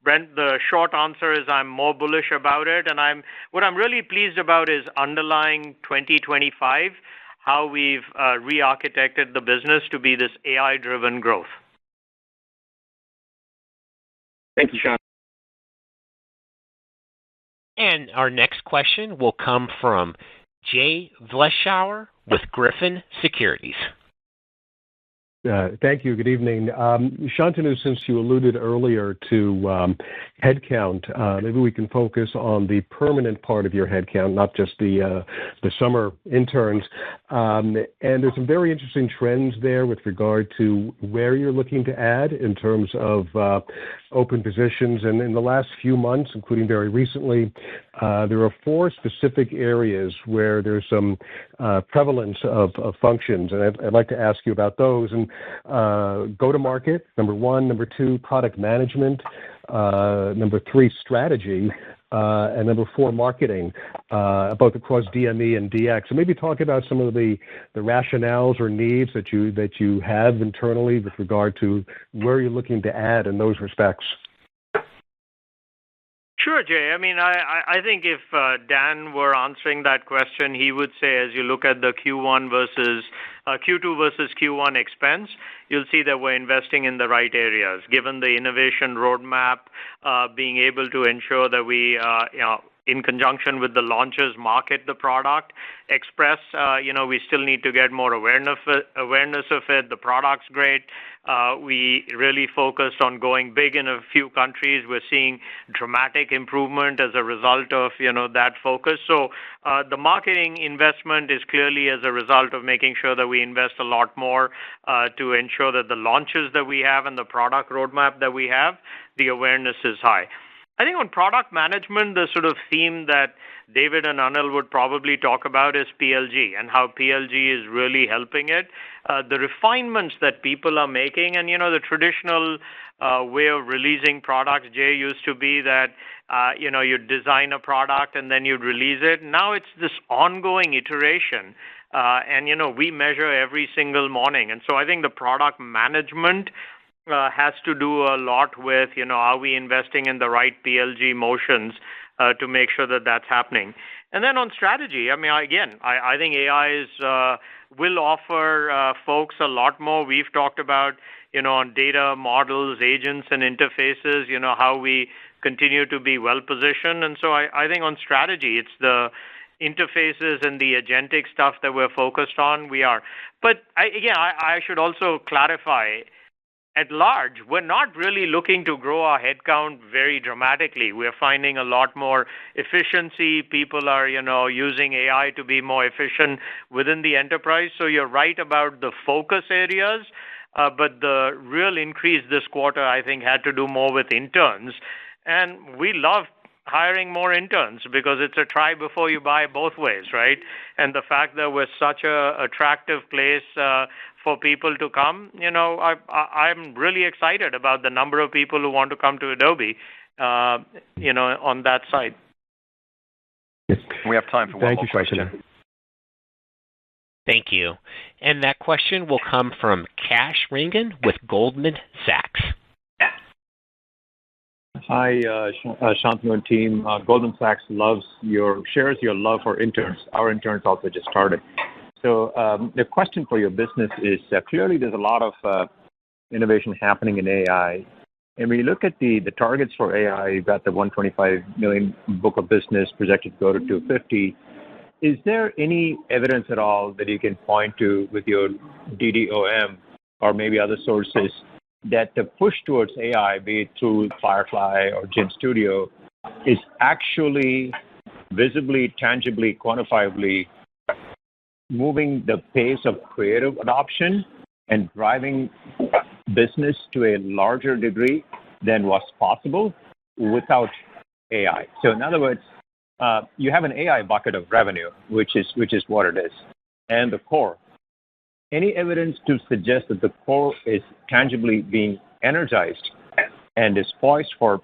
Brent, the short answer is I'm more bullish about it. And what I'm really pleased about is underlying 2025, how we've re-architected the business to be this AI-driven growth. Thank you, Sean. And our next question will come from Jay Vleeschhouwer with Griffin Securities. Thank you. Good evening. Shantanu, since you alluded earlier to headcount, maybe we can focus on the permanent part of your headcount, not just the summer interns. And there's some very interesting trends there with regard to where you're looking to add in terms of open positions. And in the last few months, including very recently, there are 4 specific areas where there's some prevalence of functions. And I'd like to ask you about those. And go-to-market, number 1. Number 2, product management. Number 3, strategy. And number 4, marketing, both across DME and DX. So maybe talk about some of the rationales or needs that you have internally with regard to where you're looking to add in those respects. Sure, Jay. I mean, I think if Dan were answering that question, he would say, as you look at the Q2 versus Q1 expense, you'll see that we're investing in the right areas. Given the innovation roadmap, being able to ensure that we, in conjunction with the launches, market the product. Express, we still need to get more awareness of it. The product's great. We really focused on going big in a few countries. We're seeing dramatic improvement as a result of, that focus. So the marketing investment is clearly as a result of making sure that we invest a lot more to ensure that the launches that we have and the product roadmap that we have, the awareness is high. I think on product management, the sort of theme that David and Anil would probably talk about is PLG and how PLG is really helping it. The refinements that people are making and, the traditional way of releasing products, Jay, used to be that, you'd design a product and then you'd release it. Now it's this ongoing iteration. And, we measure every single morning. And so I think the product management has to do a lot with, are we investing in the right PLG motions to make sure that that's happening. And then on strategy, I mean, I think AI will offer folks a lot more. We've talked about, on data models, agents, and interfaces, how we continue to be well-positioned. And so I think on strategy, it's the interfaces and the agentic stuff that we're focused on. We are. But I should also clarify, at large, we're not really looking to grow our headcount very dramatically. We're finding a lot more efficiency. People are, using AI to be more efficient within the enterprise. So you're right about the focus areas, but the real increase this quarter, I think, had to do more with interns. And we love hiring more interns because it's a try before you buy both ways, right? And the fact that we're such a attractive place for people to come, I'm really excited about the number of people who want to come to Adobe, on that side. We have time for one more question. Thank you. And that question will come from Kash Rangan with Goldman Sachs. Hi, Shantanu and team. Goldman Sachs shares your love for interns. Our interns also just started. So the question for your business is clearly there's a lot of innovation happening in AI. And when you look at the targets for AI, you've got the 125 million book of business projected to go to 250. Is there any evidence at all that you can point to with your DDOM or maybe other sources that the push towards AI, be it through Firefly or GenStudio, is actually visibly, tangibly, quantifiably moving the pace of creative adoption and driving business to a larger degree than was possible without AI? So in other words, you have an AI bucket of revenue, which is what it is, and the core. Any evidence to suggest that the core is tangibly being energized and is poised for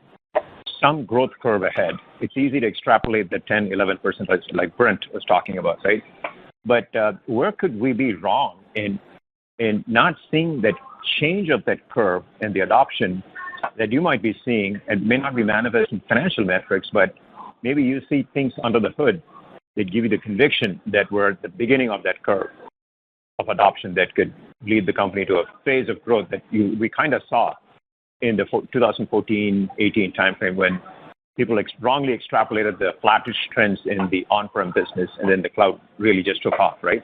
some growth curve ahead? It's easy to extrapolate the 10, 11% like Brent was talking about, right? But where could we be wrong in not seeing that change of that curve and the adoption that you might be seeing, and may not be manifest in financial metrics, but maybe you see things under the hood that give you the conviction that we're at the beginning of that curve of adoption that could lead the company to a phase of growth that we kind of saw in the 2014-18 timeframe when people wrongly extrapolated the flattish trends in the on-prem business, and then the cloud really just took off, right?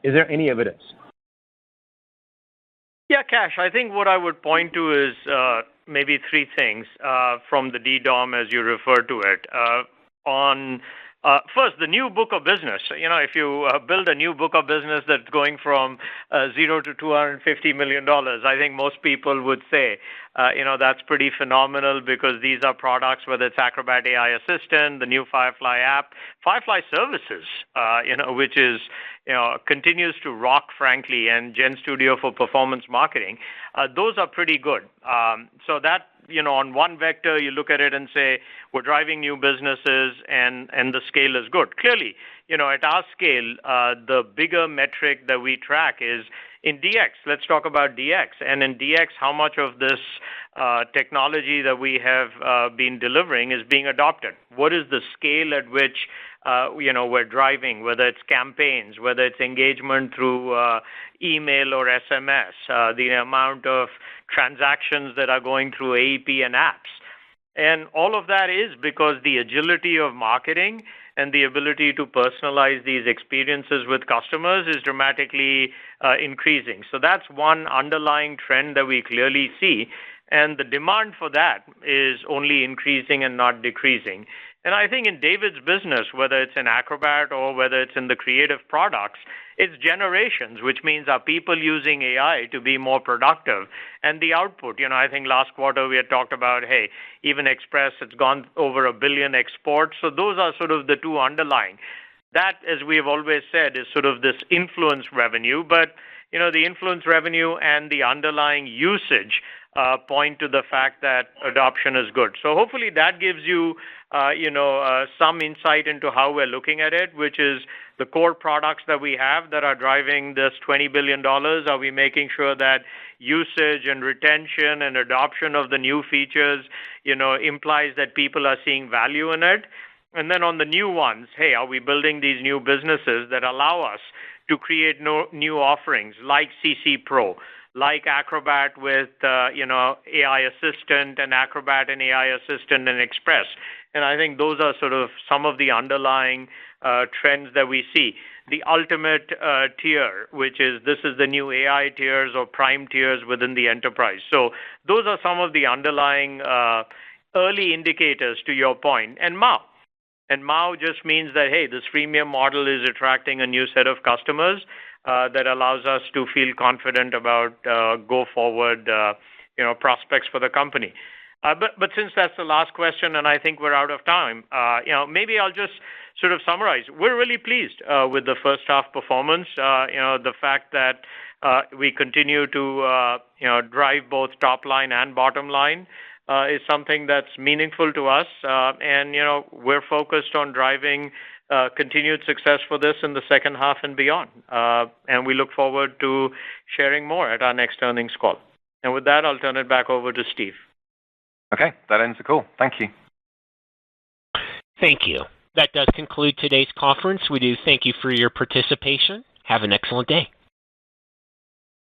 Is there any evidence? Yeah, Kash, I think what I would point to is maybe three things from the DDOM, as you refer to it. First, the new book of business. If you build a new book of business that's going from $0 to $250 million, I think most people would say, that's pretty phenomenal because these are products, whether it's Acrobat AI Assistant, the new Firefly app, Firefly Services, which is, continues to rock, frankly, and GenStudio for performance marketing. Those are pretty good. So that, on one vector, you look at it and say, we're driving new businesses and the scale is good. Clearly, at our scale, the bigger metric that we track is in DX. Let's talk about DX. And in DX, how much of this technology that we have been delivering is being adopted? What is the scale at which we're driving, whether it's campaigns, whether it's engagement through email or SMS, the amount of transactions that are going through AEP and apps. And all of that is because the agility of marketing and the ability to personalize these experiences with customers is dramatically increasing. So that's one underlying trend that we clearly see. And the demand for that is only increasing and not decreasing. And I think in David's business, whether it's in Acrobat or whether it's in the creative products, it's generations, which means are people using AI to be more productive. And the output, I think last quarter we had talked about, hey, even Express, it's gone over 1 billion exports. So those are sort of the two underlying. That, as we have always said, is sort of this influence revenue. But, the influence revenue and the underlying usage point to the fact that adoption is good. So hopefully that gives you, some insight into how we're looking at it, which is the core products that we have that are driving this $20 billion. Are we making sure that usage and retention and adoption of the new features, implies that people are seeing value in it? And then on the new ones, hey, are we building these new businesses that allow us to create new offerings like CC Pro, like Acrobat with, AI Assistant and Acrobat and AI Assistant and Express. And I think those are sort of some of the underlying trends that we see. The ultimate tier, which is this is the new AI tiers or prime tiers within the enterprise. So those are some of the underlying early indicators to your point. And MAU. And MAU just means that, hey, this freemium model is attracting a new set of customers that allows us to feel confident about go forward, prospects for the company. But since that's the last question, and I think we're out of time, maybe I'll just sort of summarize. We're really pleased with the first half performance. The fact that we continue to drive both top line and bottom line is something that's meaningful to us, and we're focused on driving continued success for this in the second half and beyond. And we look forward to sharing more at our next earnings call. And with that, I'll turn it back over to Steve. Okay, that ends the call. Thank you. Thank you. That does conclude today's conference. We do thank you for your participation. Have an excellent day.